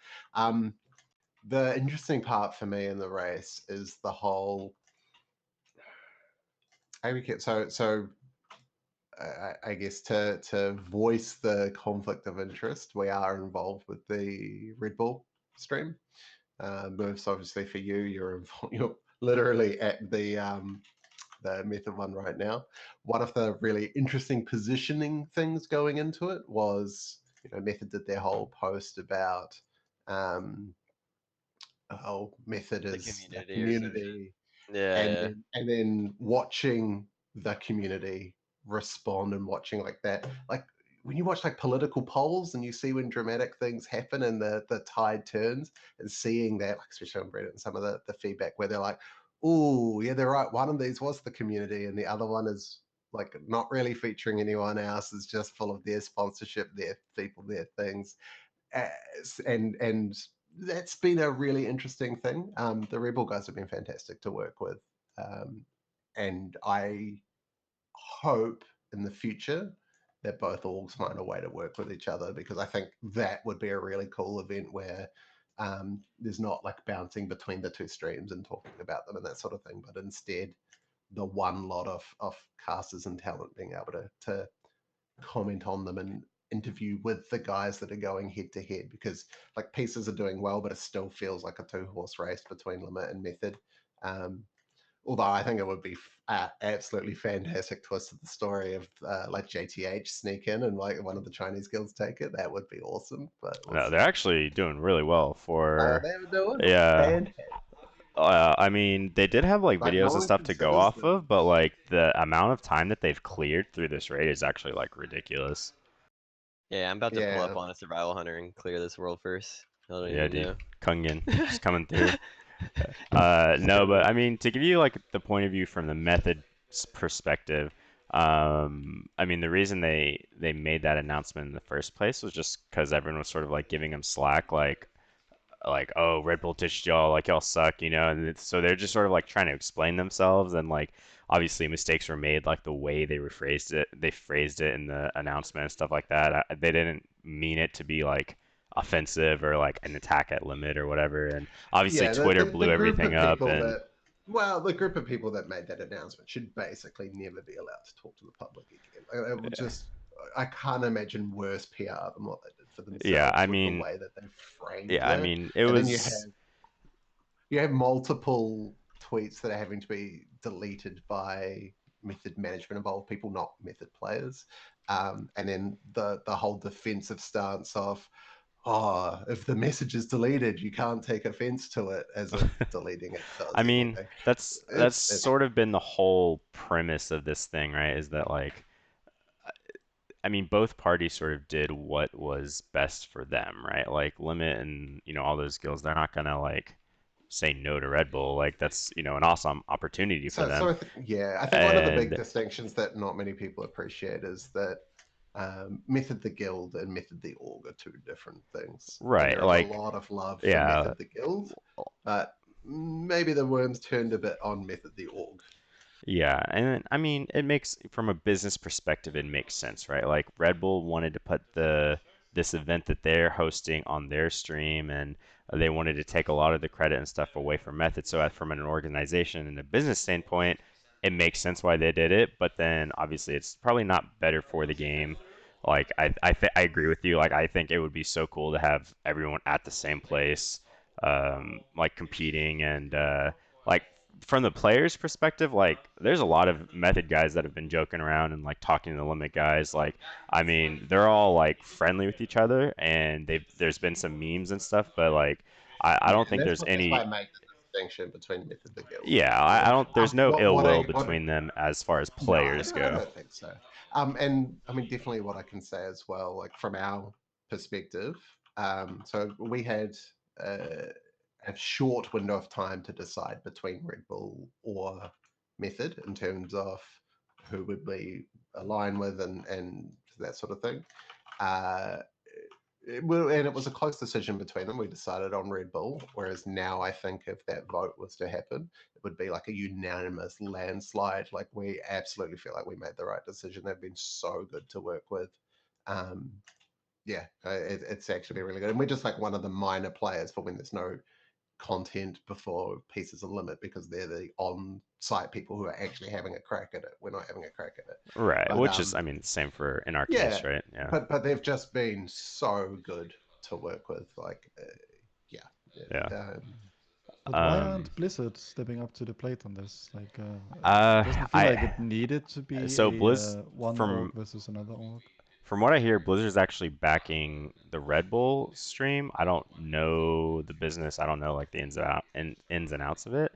The interesting part for me in the race is the whole. I guess to voice the conflict of interest, we are involved with the Red Bull stream. Moofz, obviously for you, you're literally at the Method one right now. One of the really interesting positioning things going into it was, Method did their whole post about Method is the community, Yeah. And then watching the community respond and watching like that, like when you watch like political polls and you see when dramatic things happen and the tide turns, and seeing that, like especially on Reddit and some of the feedback where they're like, oh yeah, they're right, one of these was the community and the other one is like not really featuring anyone else, is just full of their sponsorship, their people, their things. And that's been a really interesting thing. The Rebel guys have been fantastic to work with, and I hope in the future that both orgs find a way to work with each other, because I think that would be a really cool event where there's not like bouncing between the two streams and talking about them and that sort of thing, but instead the one lot of casters and talent being able to comment on them and interview with the guys that are going head to head, because like pieces are doing well, but it still feels like a 2-horse race between Limit and Method. Although I think it would be absolutely fantastic twist of the story of like JTH sneak in and like one of the Chinese guilds take it. That would be awesome. But no, they're actually doing really well for. They were doing yeah. I mean, they did have like videos and stuff to go off of, but like the amount of time that they've cleared through this raid is actually like ridiculous. Yeah, I'm about to pull up on a survival hunter and clear this world first. Yeah, dude, Kungin just coming through. No, but I mean, to give you like the point of view from the Method perspective, I mean, the reason they made that announcement in the first place was just because everyone was sort of like giving them slack, like oh, Red Bull ditched y'all, like y'all suck, and so they're just sort of like trying to explain themselves, and like obviously mistakes were made, like the way they phrased it in the announcement and stuff like that. They didn't mean it to be like offensive or like an attack at Limit or whatever, and obviously Twitter blew everything up. And the group of people that made that announcement should basically never be allowed to talk to the public again. It would just, I can't imagine worse PR than what they did for themselves. Yeah, I mean, the way that they framed yeah, it. I mean, it was. You have multiple tweets that are having to be deleted by Method management involved people, not Method players, and then the whole defensive stance of, oh, if the message is deleted, you can't take offense to it, as if deleting it does. I mean, that's sort of been the whole premise of this thing, right? Is that like, I mean, both parties sort of did what was best for them, right? Like Limit and all those guilds, they're not gonna like say no to Red Bull. Like that's an awesome opportunity for them. I think one of the big distinctions that not many people appreciate is that Method the Guild and Method the Org are two different things. Right. There's like a lot of love for Method the Guild, but maybe the worms turned a bit on Method the Org. Yeah, and I mean, it makes, from a business perspective, it makes sense, right? Like Red Bull wanted to put this event that they're hosting on their stream, and they wanted to take a lot of the credit and stuff away from Method. So from an organization and a business standpoint, it makes sense why they did it. But then obviously it's probably not better for the game. like I agree with you. Like I think it would be so cool to have everyone at the same place, like competing and like from the players' perspective, like there's a lot of method guys that have been joking around and like talking to the limit guys. Like I mean, they're all like friendly with each other, and there's been some memes and stuff, but like I Yeah, don't and think there's that's why any. I make the distinction between Method the Guild. Yeah, I don't. There's no ill What will what between them as far as no, players I go. don't think so. And I mean, definitely what I can say as well, like from our perspective. So we had a short window of time to decide between Red Bull or Method in terms of who would we align with and that sort of thing. And it was a close decision between them. We decided on Red Bull, whereas now I think if that vote was to happen, it would be like a unanimous landslide. Like we absolutely feel like we made the right decision. They've been so good to work with. Um, yeah, it's actually really good. And we're just like one of the minor players for when there's no content before Pieces of Limit because they're the on-site people who are actually having a crack at it. We're not having a crack at it. Right, But which is, I mean, same for in our yeah, case, right? Yeah. but they've just been so good to work with. Like, yeah. Yeah. But why Um, aren't Blizzard stepping up to the plate on this? Like, it doesn't feel like it needed to be so a one org from versus another org. from what I hear, Blizzard's actually backing the Red Bull stream. I don't know the business. I don't know like the ins and outs of it.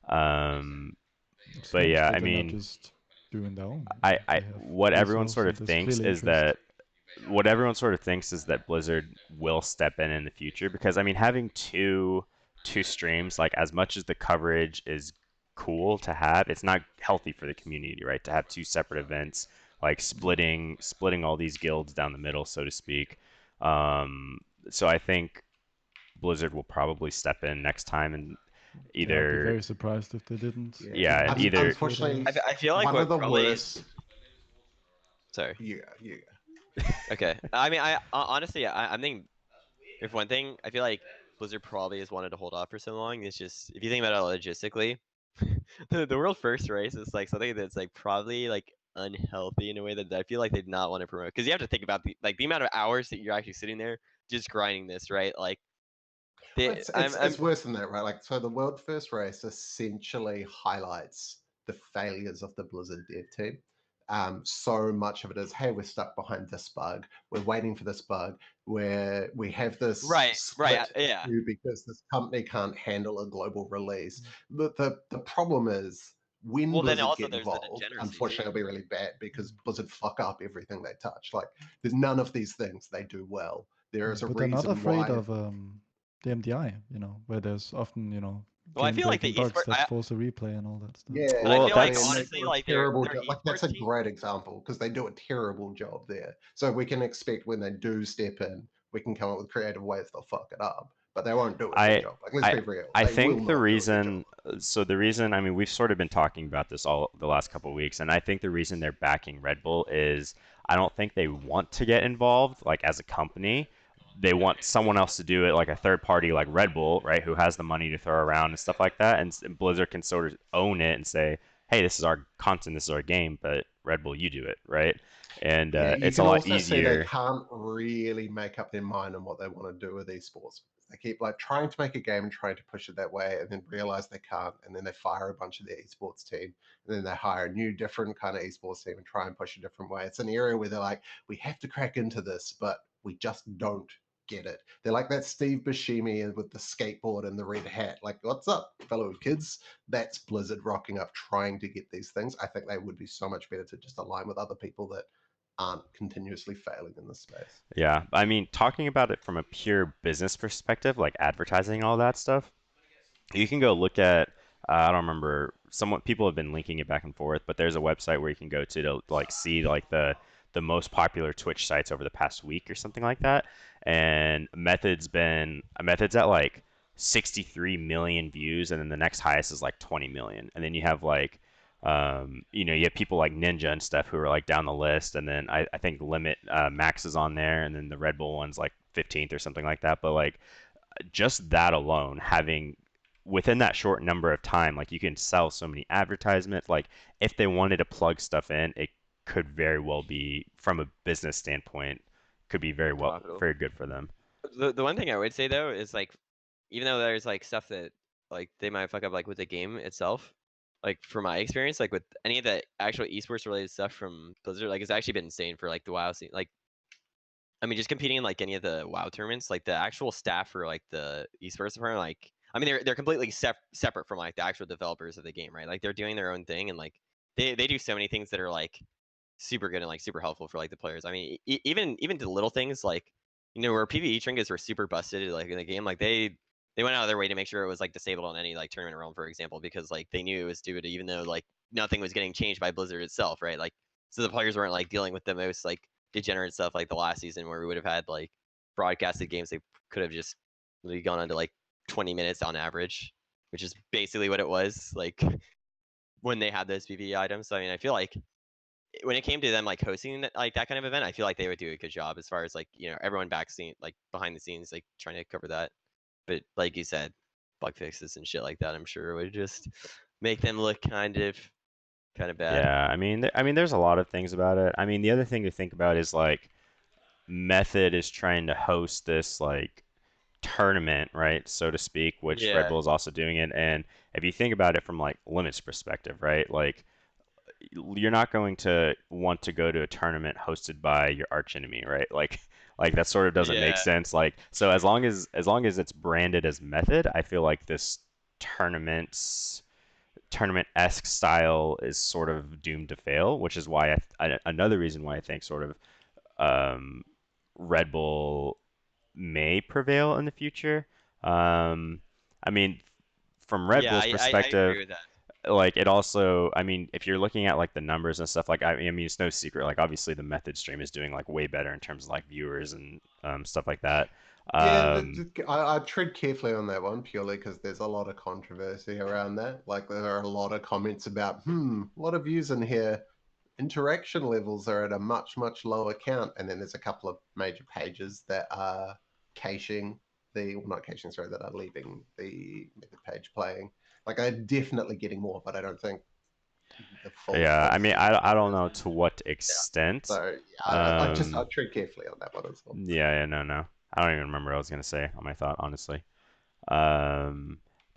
Um, It but seems yeah, that I they're not mean, just doing their own. I They have what everyone resource sort and of there's thinks clearly is interest. that what everyone sort of thinks is that Blizzard will step in the future because I mean having two streams, like as much as the coverage is cool to have, it's not healthy for the community, right? To have two separate events, like splitting all these guilds down the middle, so to speak. Um, so I think Blizzard will probably step in next time and Yeah, I'd be either very surprised if they didn't. yeah, and Just either for the- Unfortunately, I feel like one what of the probably worst. sorry. Yeah. Okay. I mean, honestly, I'm thinking if one thing, I feel like Blizzard probably has wanted to hold off for so long. It's just if you think about it logistically, the world first race is like something that's like probably like unhealthy in a way that I feel like they did not want to promote because you have to think about the amount of hours that you're actually sitting there just grinding this, right? Like, It's worse than that, right? Like, so the world first race essentially highlights the failures of the Blizzard dev team. So much of it is, hey, we're stuck behind this bug. We're waiting for this bug where we have this right, split yeah. issue because this company can't handle a global release. The problem is when Well, then Blizzard also get there's the involved, degeneracy, unfortunately, too. it'll be really bad because Blizzard fuck up everything they touch. Like, there's none of these things they do well. There is a But they're not reason afraid why. of the MDI, where there's often, Well, I feel like the game-breaking bugs esport. that force a replay and all that stuff. Yeah, But I Well, feel like that's- honestly, they do a like terrible their job. Like that's a esports team. great example because they do a terrible job there. So we can expect when they do step in, we can come up with creative ways they'll fuck it up, but they won't do a good job. Like let's be real. I They think will the not do a good reason, job. so the reason, I mean, we've sort of been talking about this all the last couple of weeks, and I think the reason they're backing Red Bull is I don't think they want to get involved, like as a company. They want someone else to do it, like a third party, like Red Bull, right, who has the money to throw around and stuff like that, and Blizzard can sort of own it and say, hey, this is our content, this is our game, but Red Bull, you do it, right? And Yeah, you it's a can lot also see they easier. can't really make up their mind on what they want to do with esports. They keep like trying to make a game and trying to push it that way, and then realize they can't, and then they fire a bunch of their esports team, and then they hire a new, different kind of esports team and try and push a different way. It's an area where they're like, we have to crack into this, but we just don't get it. They're like that Steve Buscemi with the skateboard and the red hat. Like, what's up, fellow kids? That's Blizzard rocking up, trying to get these things. I think they would be so much better to just align with other people that aren't continuously failing in this space. Yeah, I mean, talking about it from a pure business perspective, like advertising and all that stuff, you can go look at, I don't remember, people have been linking it back and forth, but there's a website where you can go to like see like the most popular Twitch sites over the past week or something like that. And Method's at like 63 million views, and then the next highest is like 20 million. And then you have like you have people like Ninja and stuff who are like down the list, and then I think Limit Max is on there, and then the Red Bull one's like 15th or something like that. But like just that alone, having within that short number of time, like you can sell so many advertisements. Like if they wanted to plug stuff in, it could very well be, from a business standpoint, could be Profitable. very good for them. The one thing I would say though is like, even though there's like stuff that like they might fuck up like with the game itself, like from my experience, like with any of the actual esports related stuff from Blizzard, like it's actually been insane for like the WoW scene. Like, I mean, just competing in like any of the WoW tournaments, like the actual staff for like the esports department, like I mean they're completely separate from like the actual developers of the game, right? Like they're doing their own thing and like they do so many things that are like super good and like super helpful for like the players. I mean, even to the little things like, you know, where PvE trinkets were super busted like in the game, like they went out of their way to make sure it was like disabled on any like tournament realm, for example, because like they knew it was stupid, even though like nothing was getting changed by Blizzard itself, right? Like, so the players weren't like dealing with the most like degenerate stuff like the last season where we would have had like broadcasted games they could have just really gone on to like 20 minutes on average, which is basically what it was like when they had those PvE items. So I mean, I feel like when it came to them like hosting like that kind of event, I feel like they would do a good job as far as like, you know, everyone like behind the scenes like trying to cover that. But like you said, bug fixes and shit like that, I'm sure would just make them look kind of bad. Yeah, I mean, there's a lot of things about it. I mean, the other thing to think about is like Method is trying to host this like tournament, right, so to speak, which Red Yeah. Bull is also doing it. And if you think about it from like Limit's perspective, right, like you're not going to want to go to a tournament hosted by your arch enemy, right? Like that sort of doesn't make Yeah. sense. Like, so as long as it's branded as Method, I feel like this tournament-esque style is sort of doomed to fail, which is why another reason why I think sort of um, Red Bull may prevail in the future. I mean, from Red Yeah, Bull's I perspective, agree with that. like it also, I mean, if you're looking at like the numbers and stuff, like I mean, it's no secret. Like obviously, the Method stream is doing like way better in terms of like viewers and stuff like that. Yeah, I tread carefully on that one purely because there's a lot of controversy around that. Like there are a lot of comments about, a lot of views in here. Interaction levels are at a much, much lower count. And then there's a couple of major pages that are caching not caching, sorry, that are leaving the Mythic page playing. Like they're definitely getting more, but I don't think the full. Yeah, I mean, I don't know to what extent. So yeah, I tread carefully on that one as well. Yeah, no. I don't even remember what I was gonna say on my thought, honestly. But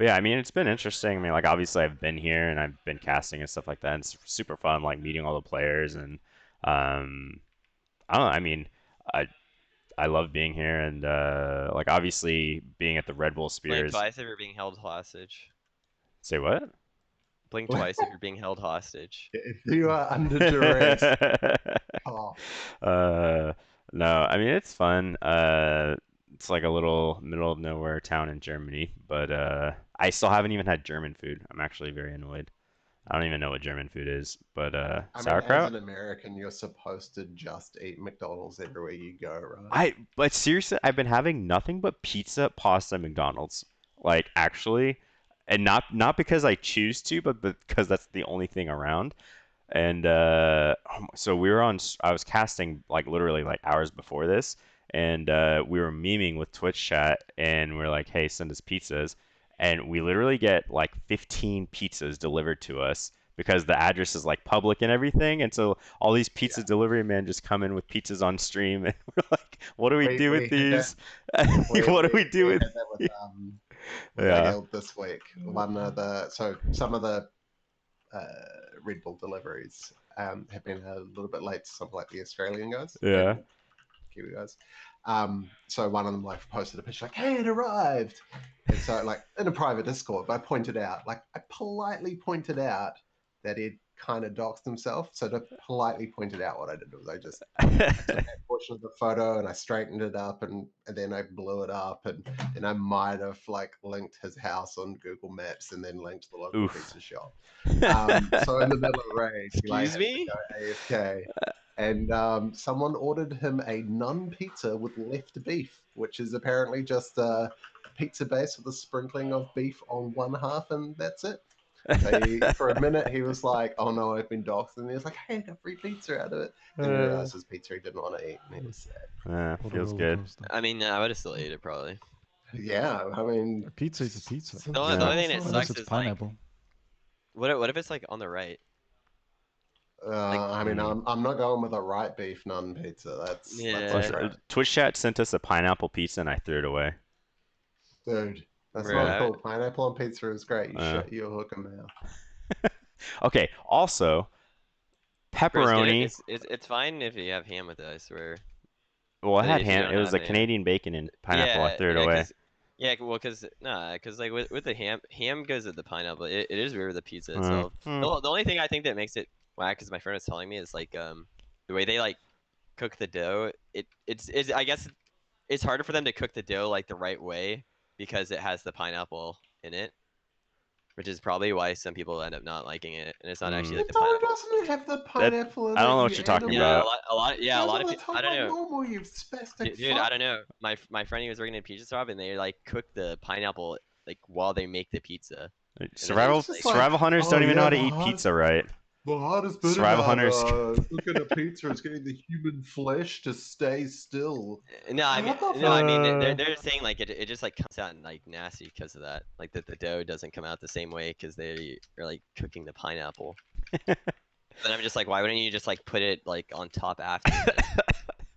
yeah, I mean, it's been interesting. I mean, like obviously I've been here and I've been casting and stuff like that. And it's super fun, like meeting all the players and I don't know. I mean, I I love being here and like obviously being at the Red Bull Blink Spears. twice if you're being held hostage. Say what? Blink twice if you're being held hostage. If you are under duress. Oh. No, I mean it's fun. It's like a little middle of nowhere town in Germany, but I still haven't even had German food. I'm actually very annoyed. I don't even know what German food is, but I mean, sauerkraut. as an American, you're supposed to just eat McDonald's everywhere you go, right? But seriously, I've been having nothing but pizza, pasta, and McDonald's. Like actually, and not because I choose to, but because that's the only thing around. And so I was casting like literally like hours before this, and we were memeing with Twitch chat, and we're like, hey, send us pizzas. And we literally get like 15 pizzas delivered to us because the address is like public and everything. And so all these pizza delivery men just come in with pizzas on stream, and we're like, what do we do with these? What do we do with? Had that with Yeah. Guild this week. Some of the Red Bull deliveries have been a little bit late to some like the Australian guys. Yeah. Kiwi guys. So one of them like posted a picture like, hey, it arrived. And so like in a private Discord, I politely pointed out that he'd kind of doxed himself. So to politely pointed out what I did was I took that portion of the photo and I straightened it up and then I blew it up and I might have like linked his house on Google Maps and then linked the local pizza shop. So in the middle of raid, Excuse me? AFK. And someone ordered him a nun pizza with left beef, which is apparently just a pizza base with a sprinkling of beef on one half, and that's it. For a minute, he was like, oh no, I've been doxxed. And he was like, hey, I got free pizza out of it. And he realized his pizza he didn't want to eat, and he was sad. Feels good. I mean, I would have still ate it probably. Yeah, I mean... A pizza is a pizza. The only thing that Unless sucks it's is pineapple. like... What if it's like on the right? I mean, I'm not going with a right beef naan pizza. That's Yeah. a try. Twitch chat sent us a pineapple pizza and I threw it away. Dude, that's Bro, not cool. Pineapple on pizza is great. You Uh. shut your hook 'em out. Okay, also, bro, it's good. pepperoni. It's fine if you have ham with it, I swear. Well, I But had if you ham. don't It was have a ham, Canadian bacon and pineapple. I threw it yeah, away. cause like with the ham goes with the pineapple. It is weird with the pizza Hmm. itself. The only thing I think that makes it whack, cause my friend was telling me, is like the way they like cook the dough. It's I guess it's harder for them to cook the dough like the right way because it has the pineapple in it, which is probably why some people end up not liking it. And it's not actually like The the dough pineapple. doesn't have the pineapple in I don't it, know what you you're talking animal. Yeah, about. a lot of It people. goes on the I top don't like know. normal, you spastic Dude, fuck. I don't know. My friend, he was working in a pizza shop, and they like cook the pineapple like while they make the pizza. Survival It's just like, survival hunters oh don't even know yeah, how to eat pizza right. the hardest bit Survival about hunters. cooking a pizza is getting the human flesh to stay still. No, I mean, What the no, I mean, Uh. they're saying like it just like comes out like nasty because of that. Like that the dough doesn't come out the same way because they are like cooking the pineapple. Then I'm just like, why wouldn't you just like put it like on top after?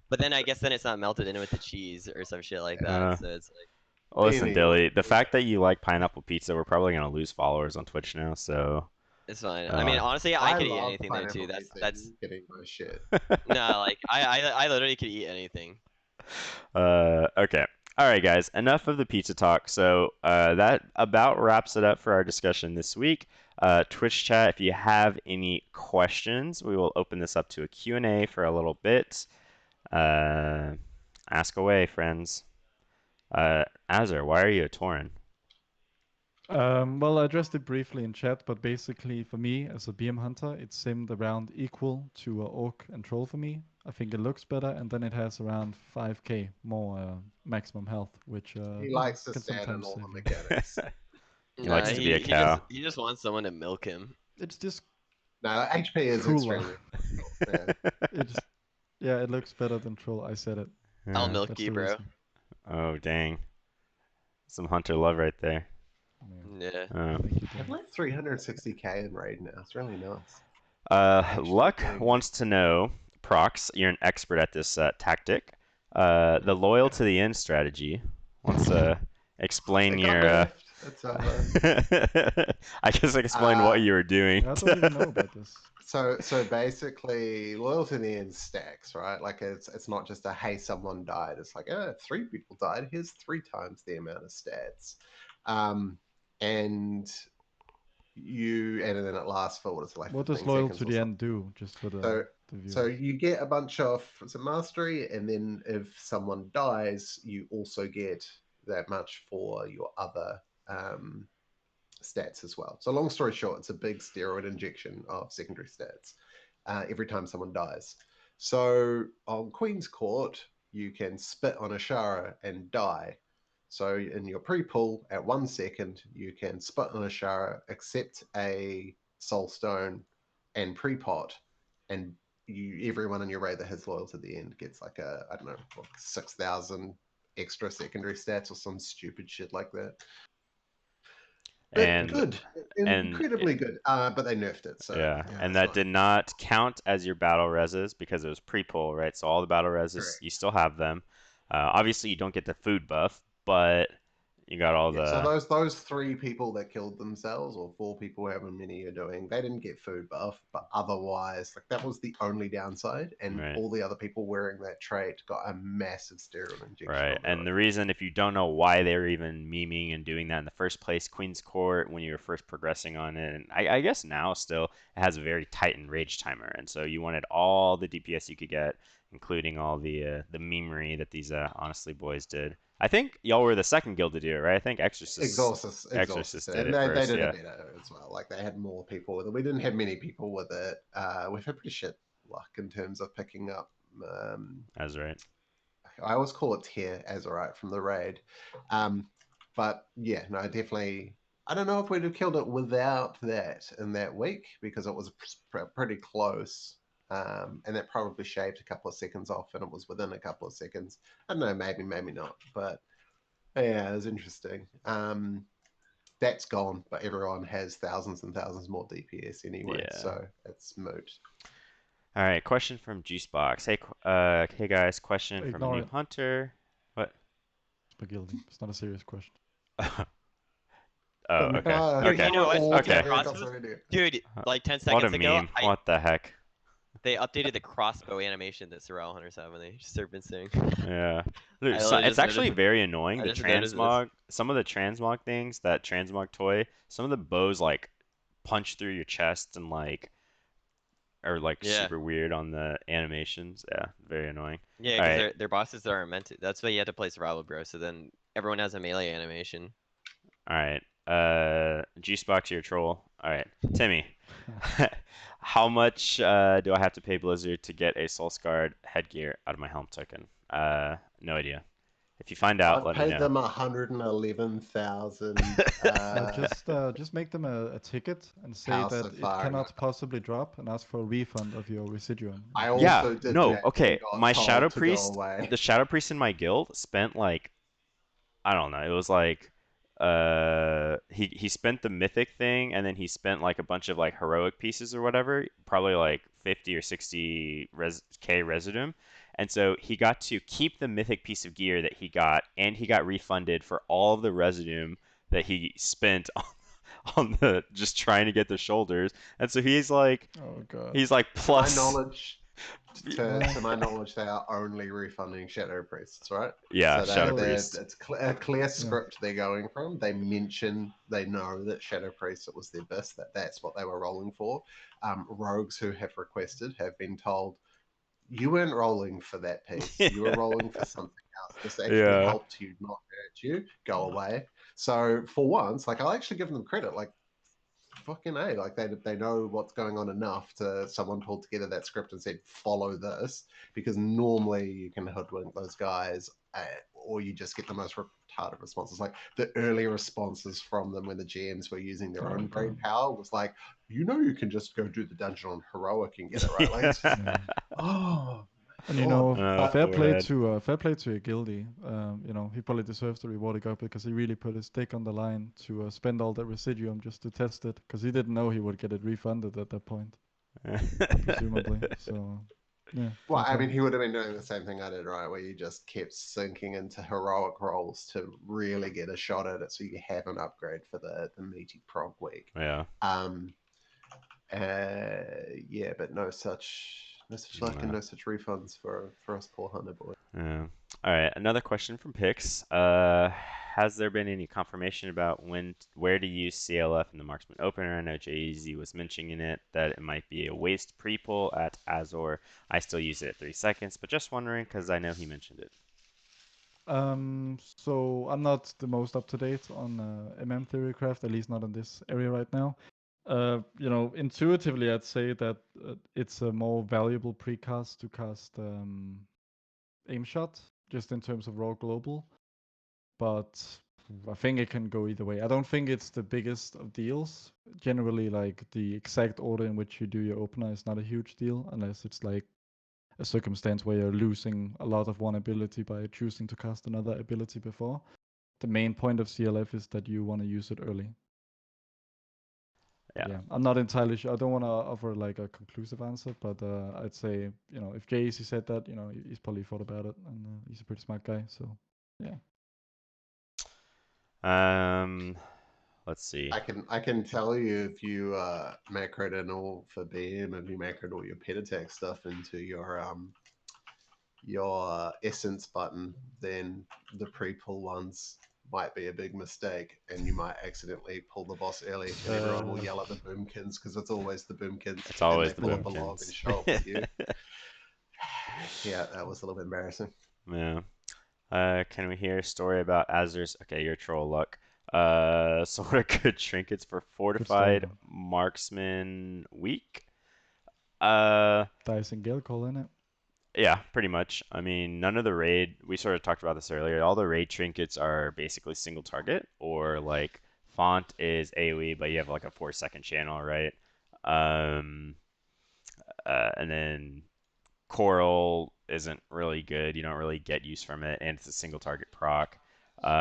But then I guess then it's not melted in with the cheese or some shit like that. So it's like, Well, listen, Anyway. Dilly, the fact that you like pineapple pizza, we're probably gonna lose followers on Twitch now. So it's fine. I mean, honestly, I could eat love anything there too. pineapple pizza. That's You're getting my shit. no, like I literally could eat anything. Okay. All right, guys. Enough of the pizza talk. So that about wraps it up for our discussion this week. Twitch chat, if you have any questions, we will open this up to a Q&A for a little bit. Ask away, friends. Azor, why are you a Tauren? Well, I addressed it briefly in chat, but basically for me as a BM hunter, it's simmed around equal to Orc and Troll for me. I think it looks better, and then it has around 5k more maximum health, which He likes to can stand in sometimes all the save you. mechanics. He likes to be a cow. He just wants someone to milk him. It's just No, HP is cooler. extremely difficult. Yeah. Yeah, it looks better than Troll. I said it. I'll Yeah. milk That's you, the bro. reason. Oh, dang. Some hunter love right there. Yeah. Thank you, I have Dylan. like 360k in raid now. It's really nice. Luck getting- wants to know, Prox, you're an expert at this tactic. The loyal to the end strategy. Wants to explain It got your. nerfed. It's over. I just explained what you were doing. I don't even know about this. So basically, loyalty to the end stacks, right? Like it's not just a hey, someone died. It's like, oh, 3 people died. Here's 3 times the amount of stats, and then it lasts for what is it like? What does 15 loyal seconds to or the something. end do? Just for the So viewers. you get a bunch of mastery, and then if someone dies, you also get that much for your other stats as well. So long story short, it's a big steroid injection of secondary stats every time someone dies. So on Queen's Court, you can spit on a Shara and die. So in your pre-pull, at 1 second, you can spit on a Shara, accept a Soul Stone, and pre-pot, and everyone in your raid that has loyal to the end gets like a, I don't know, 6,000 extra secondary stats or some stupid shit like that. But And good, incredibly good. But they nerfed it. So yeah, and that did not count as your battle reses because it was pre-pull, right? So all the battle reses, Correct. you still have them. Obviously, you don't get the food buff, but you got all the. So those 3 people that killed themselves, or 4 people, however many you're doing, they didn't get food buff, but otherwise, like that was the only downside, and Right. all the other people wearing that trait got a massive steroid injection. Right, and the reason, if you don't know why they were even memeing and doing that in the first place, Queen's Court, when you were first progressing on it, and I guess now still, it has a very tight rage timer, and so you wanted all the DPS you could get, including all the memery that these Honestly Boys did. I think y'all were the second guild to do it, right? I think Exorcist did and it they first, did yeah. it better as well. Like they had more people with it. We didn't have many people with it. We've had pretty shit luck in terms of picking up. That's right. I always call it tier Azorite from the raid. But yeah, no, definitely. I don't know if we'd have killed it without that in that week because it was pretty close. And that probably shaved a couple of seconds off, and it was within a couple of seconds. I don't know, maybe not, but yeah, it was interesting. That's gone, but everyone has thousands and thousands more DPS anyway, Yeah. so it's moot. All right, question from Juicebox. Hey guys, question from a Ignore new it. hunter. What? It's McGildy. It's not a serious question. Oh, okay. Dude, Okay. you know what? All Okay. Crossbows? Dude, like 10 What a seconds ago, meme. What the heck? they updated the crossbow animation that Sorrel Hunters have when they serpent sing. Yeah. Dude, I so, literally it's just actually noticed. very annoying. I The just noticed this. transmog, some of the transmog things, that transmog toy, some of the bows like punch through your chest and like are like Yeah. super weird on the animations. Yeah, very annoying. Yeah, All because right. they're bosses that aren't meant to. That's why you have to play survival, bro. So then everyone has a melee animation. All right. Juicebox, your troll. All right. Timmy, how much do I have to pay Blizzard to get a Soul Scarred headgear out of my helm token? No idea. If you find out, I've let me paid know. them 111,000. Just make them a ticket and say House that of it Fire. cannot possibly drop and ask for a refund of your residuum. I Yeah, also did no, that okay. and got My told Shadow to go Priest, away. the Shadow Priest in my guild spent like, I don't know, it was like he spent the mythic thing and then he spent like a bunch of like heroic pieces or whatever, probably like 50 or 60 K residuum. And so he got to keep the mythic piece of gear that he got, and he got refunded for all of the residuum that he spent on the just trying to get the shoulders. And so Oh god. he's like To my plus knowledge, to my knowledge, they are only refunding Shadow Priests, right? yeah, So Shadow Well, Priest. it's a clear script they're going from. They mention they know that Shadow Priest, it was their best, that's what they were rolling for. Rogues who have requested have been told, you weren't rolling for that piece. You were rolling for something else. This actually Yeah. helped you, not hurt you. Go away. So for once, like, I'll actually give them credit. Like, fucking A, like they know what's going on enough to someone pulled together that script and said, follow this, because normally you can hoodwink those guys, or you just get the most retarded responses. Like the early responses from them when the GMs were using their own brain power was like, you can just go do the dungeon on heroic and get it right. Like, it's just, oh. And you know, Oh, fair play God. to Gildy. You know, he probably deserves the reward he got because he really put his dick on the line to spend all that residuum just to test it, because he didn't know he would get it refunded at that point, presumably. So, yeah. Well, fair I play. mean, he would have been doing the same thing I did, right? Where you just kept sinking into heroic rolls to really get a shot at it, so you have an upgrade for the meaty prog week. Yeah. Yeah, but no such luck and no such refunds for us poor hunter boys. Yeah. All right. Another question from Pix. Has there been any confirmation about where to use CLF in the Marksman opener? I know Jay-Z was mentioning it that it might be a waste pre-pull at Azor. I still use it at 3 seconds, but just wondering because I know he mentioned it. So I'm not the most up to date on MM Theorycraft, at least not in this area right now. You know, intuitively, I'd say that it's a more valuable precast to cast aim shot, just in terms of raw global. But I think it can go either way. I don't think it's the biggest of deals. Generally, like the exact order in which you do your opener is not a huge deal, unless it's like a circumstance where you're losing a lot of one ability by choosing to cast another ability before. The main point of CLF is that you want to use it early. Yeah. I'm not entirely sure. I don't want to offer like a conclusive answer, but I'd say, you know, if JAC said that, you know, he's probably thought about it, and he's a pretty smart guy. So, yeah. Let's see. I can tell you, if you macroed in all for BM, if you macroed all your pet attack stuff into your essence button, then the pre-pull ones might be a big mistake, and you might accidentally pull the boss early, and everyone will yell at the boomkins, because it's always the boomkins. It's always the pull up a log and boomkins. show up with you. Yeah, that was a little bit embarrassing. Yeah. Can we hear a story about Azur's? Okay, your troll luck. So what are good trinkets for fortified man. marksman week? Dice and Gale call in it. Yeah, pretty much. I mean, none of the raid, we sort of talked about this earlier. All the raid trinkets are basically single target, or like font is AoE, but you have like a 4-second channel, right? And then Coral isn't really good. You don't really get use from it, and it's a single target proc. What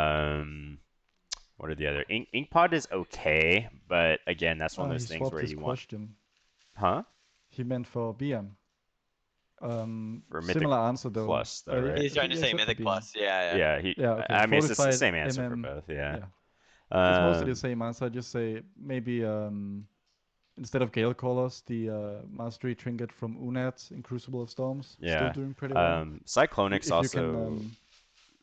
are the other? Inkpod is okay, but again, that's one of those He things swapped where his you want. question. Huh? He meant for BM. For Mythic Similar answer though. Plus, though, right? He's trying to Yeah, say except for Mythic beam. Plus. Yeah. Yeah, Yeah, okay. I mean, it's the Fortified same answer for MM. both. Yeah. It's mostly the Um, same answer. I just say maybe instead of Gale Callers, the Mastery Trinket from Unat in Crucible of Storms still yeah. doing pretty well. Cyclonics If you can, also.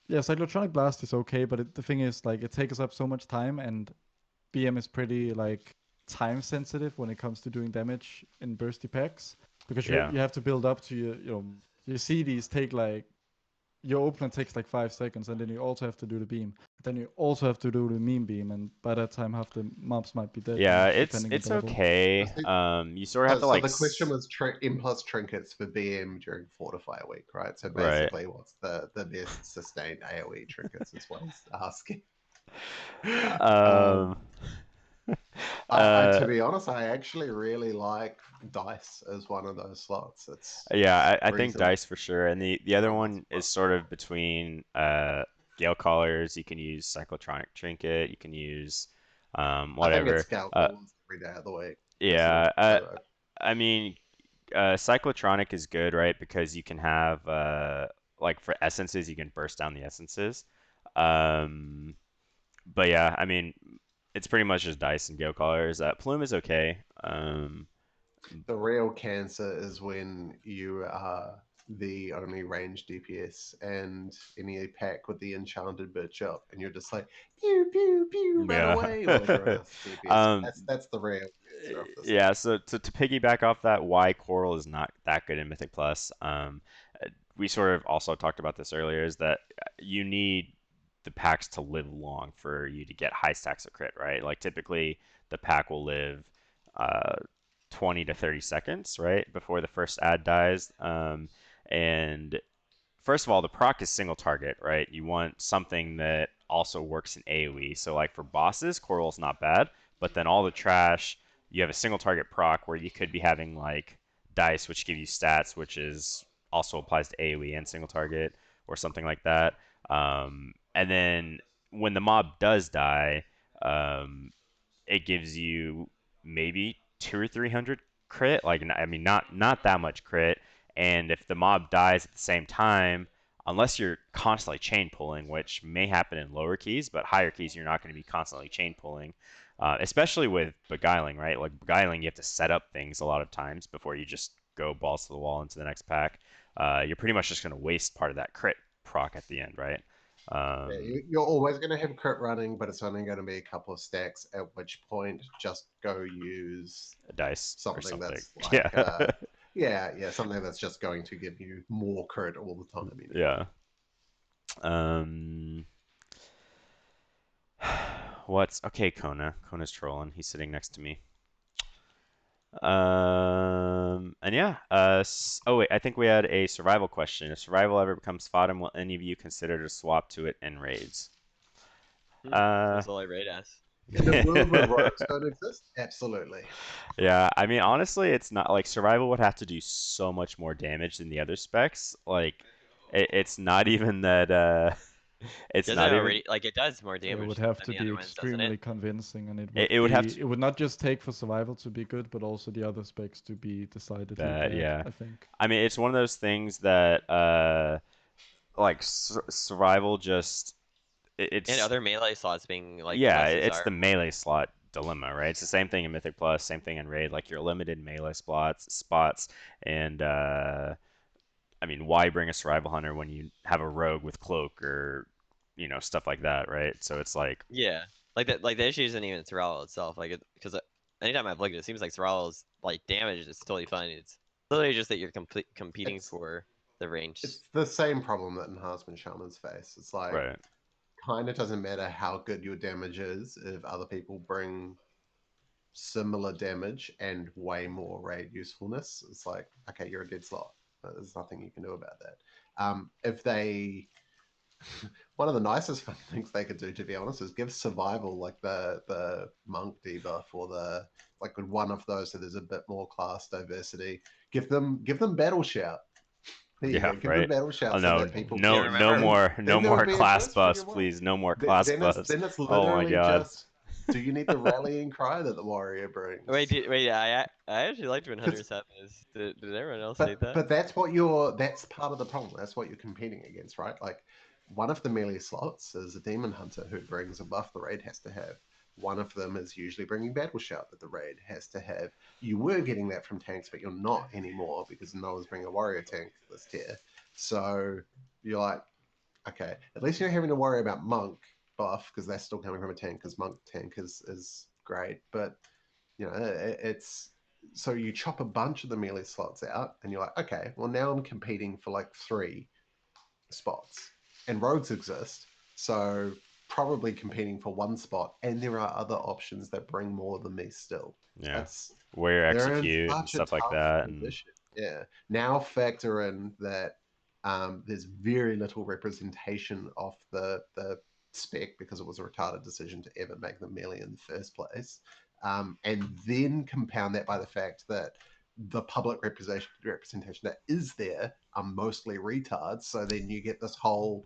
yeah, Cyclotronic Blast is okay, but the thing is, like, it takes up so much time, and BM is pretty like time sensitive when it comes to doing damage in bursty packs because Yeah. you have to build up to you see these take like your opener takes like 5 seconds, and then you also have to do the beam. Then you also have to do the meme beam, and by that time half the mobs might be dead. Yeah, Depending on it's the level. okay. You sort of have to So like. the question was M plus trinkets for BM during Fortify week, right? So Right. basically, what's the best sustained AOE trinkets is what he's asking. To be honest, I actually really like dice as one of those slots. It's Yeah, I think reasonable. dice for sure, and the other one is sort of between Gale Callers. You can use Cyclotronic Trinket. You can use I think whatever. it's Gale Callers every day of the week. Yeah, personally. I mean, Cyclotronic is good, right? Because you can have like for essences, you can burst down the essences. But yeah, I mean, it's pretty much just dice and Gale Callers. Plume is okay. The real cancer is when you are the only range DPS and any pack with the enchanted bitch up, and you're just like pew pew pew, run Yeah. away while everyone else is DPS. That's the real cancer of this. Yeah, so to piggyback off that, why Coral is not that good in Mythic Plus, we sort of also talked about this earlier, is that you need the packs to live long for you to get high stacks of crit, right? Like typically the pack will live 20 to 30 seconds, right, before the first ad dies. And first of all, the proc is single target, right? You want something that also works in AoE. So like for bosses, Coral's not bad, but then all the trash, you have a single target proc where you could be having like dice, which give you stats, which is also applies to AoE and single target or something like that. And then when the mob does die, it gives you maybe 200 or 300 crit. Like, I mean, not that much crit. And if the mob dies at the same time, unless you're constantly chain pulling, which may happen in lower keys, but higher keys you're not going to be constantly chain pulling. Especially with beguiling, right? Like beguiling, you have to set up things a lot of times before you just go balls to the wall into the next pack. You're pretty much just going to waste part of that crit proc at the end, right? Yeah, you're always going to have crit running, but it's only going to be a couple of stacks. At which point, just go use a dice something, or something. that's like, yeah, something that's just going to give you more crit all the time. Yeah. What's okay? Kona's trolling. He's sitting next to me. And yeah. Oh wait, I think we had a survival question. If survival ever becomes FODM, will any of you consider to swap to it in raids? That's all I raid as. In a world where rogues don't exist, absolutely. Yeah, I mean, honestly, it's not like survival would have to do so much more damage than the other specs. Like, it's not even that. It's Doesn't not it even. already, like it does more damage. It would have than to the be other ones, doesn't extremely it? convincing, and It would have to. it would not just take for survival to be good, but also the other specs to be decidedly bad, Yeah. I think. I mean, it's one of those things that like survival just it's And other melee slots being like yeah, less it's the desirable. melee slot dilemma, right? It's the same thing in Mythic Plus, same thing in Raid. Like you're limited melee spots, and I mean, why bring a survival hunter when you have a rogue with cloak or stuff like that, right? So it's like Yeah, like that. Like the issue isn't even Sorrel itself. Like it, because anytime I've looked, it seems like Sorrel's like damage is totally fine. It's literally just that you're competing for the range. It's the same problem that enhancement shamans face. It's like right. kind of doesn't matter how good your damage is if other people bring similar damage and way more raid usefulness. It's like, okay, you're a dead slot. There's nothing you can do about that. If they, one of the nicest fun things they could do, to be honest, is give survival like the monk debuff or the like one of those, so there's a bit more class diversity. Give them battle shout. There you Yeah, go. Give right. them battle shout Oh, so no, that people no, can no remember? more, no Then there more would be a class chance for buffs, your one. please. No more class buffs. Then it's Oh my literally God. just Do you need the rallying cry that the warrior brings? Wait, I actually liked when hunters had this. Did everyone else hate that? But that's part of the problem. That's what you're competing against, right? Like one of the melee slots is a demon hunter who brings a buff the raid has to have. One of them is usually bringing battle shout that the raid has to have. You were getting that from tanks, but you're not anymore because no one's bringing a warrior tank this tier. So you're like, okay, at least you're having to worry about monk buff because that's still coming from a tank because monk tank is great. But you know, it's so you chop a bunch of the melee slots out and you're like, okay, well now I'm competing for like 3 spots and rogues exist, so probably competing for 1 spot, and there are other options that bring more than me still. Yeah. That's Where they're in execute and such a stuff like tough that. position. Yeah. Now factor in that there's very little representation of the spec because it was a retarded decision to ever make them melee in the first place. And then compound that by the fact that the public representation that is there are mostly retards. So then you get this whole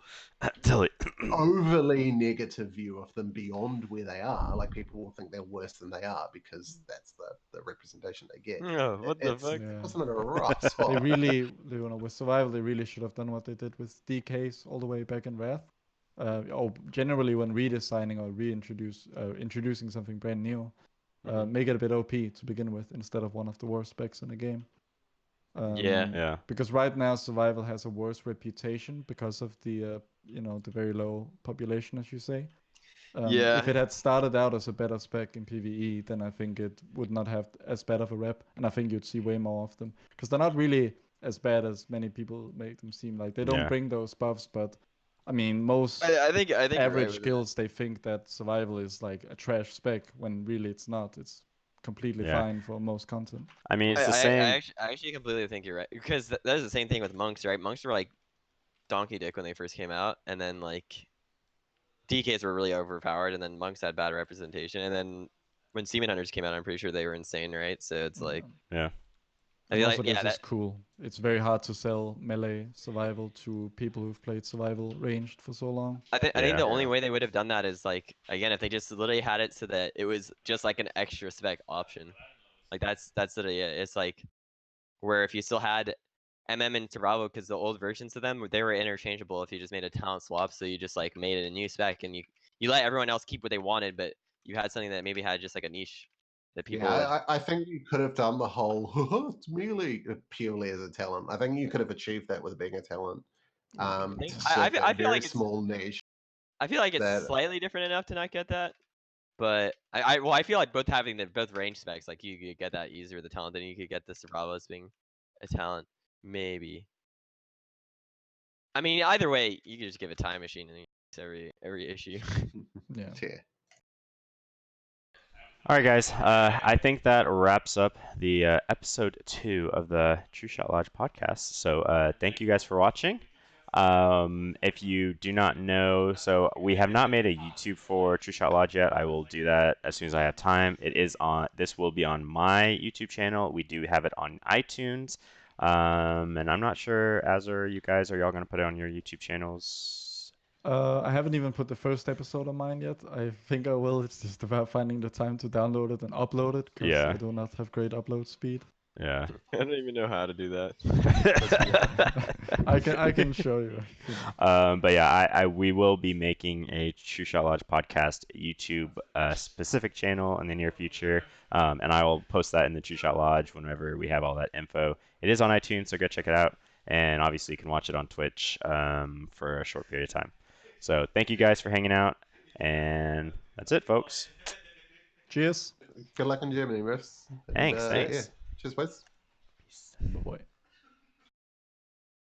Dilly. overly negative view of them beyond where they are. Like people will think they're worse than they are because that's the representation they get. Oh, what the fuck? Yeah. Puts them in a rough spot. They really, with survival, they really should have done what they did with DKs all the way back in Wrath. Or generally when redesigning or introducing something brand new, make it a bit OP to begin with instead of one of the worst specs in the game. Yeah. Yeah. Because right now survival has a worse reputation because of the the very low population, as you say. Yeah. If it had started out as a better spec in PvE, then I think it would not have as bad of a rep, and I think you'd see way more of them because they're not really as bad as many people make them seem. Like they don't Yeah. bring those buffs, but I mean most I think you're right average with that. guilds they think that survival is like a trash spec when really it's not. It's completely Yeah. fine for most content. I mean, it's the I same. actually completely think you're right because that is the same thing with monks, right? Monks were like donkey dick when they first came out, and then like DKs were really overpowered, and then monks had bad representation, and then when Seaman Hunters came out, I'm pretty sure they were insane, right? So it's like, Yeah. I And feel also like, this yeah, is cool. It's very hard to sell melee survival to people who've played survival ranged for so long. I think Yeah. the only way they would have done that is like, again, if they just literally had it so that it was just like an extra spec option. Like that's literally it. It's like where if you still had MM and Survival, because the old versions of them they were interchangeable if you just made a talent swap. So you just like made it a new spec and you let everyone else keep what they wanted, but you had something that maybe had just like a niche that people would. Yeah, I think you could have done the whole it's melee purely as a talent. I think you could have achieved that with being a talent. think- It's I just I a feel very like it's small niche I feel like it's that slightly different enough to not get that. But I feel like both having the both range specs, like you could get that easier the talent, then you could get the Survival as being a talent, maybe. I mean, either way, you could just give a time machine and every issue. Yeah. yeah. All right, guys. I think that wraps up the episode 2 of the True Shot Lodge podcast. So thank you guys for watching. If you do not know, so we have not made a YouTube for True Shot Lodge yet. I will do that as soon as I have time. This will be on my YouTube channel. We do have it on iTunes. And I'm not sure, Azor, you guys, are y'all going to put it on your YouTube channels? I haven't even put the first episode on mine yet. I think I will. It's just about finding the time to download it and upload it because Yeah. I do not have great upload speed. Yeah. I don't even know how to do that. I can show you. But yeah, we will be making a True Shot Lodge podcast YouTube specific channel in the near future, and I will post that in the True Shot Lodge whenever we have all that info. It is on iTunes, so go check it out, and obviously you can watch it on Twitch for a short period of time. So thank you guys for hanging out, and that's it, folks. Cheers. Good luck in Germany, Moofz. Thanks. Yeah. Cheers, boys. Bye-bye.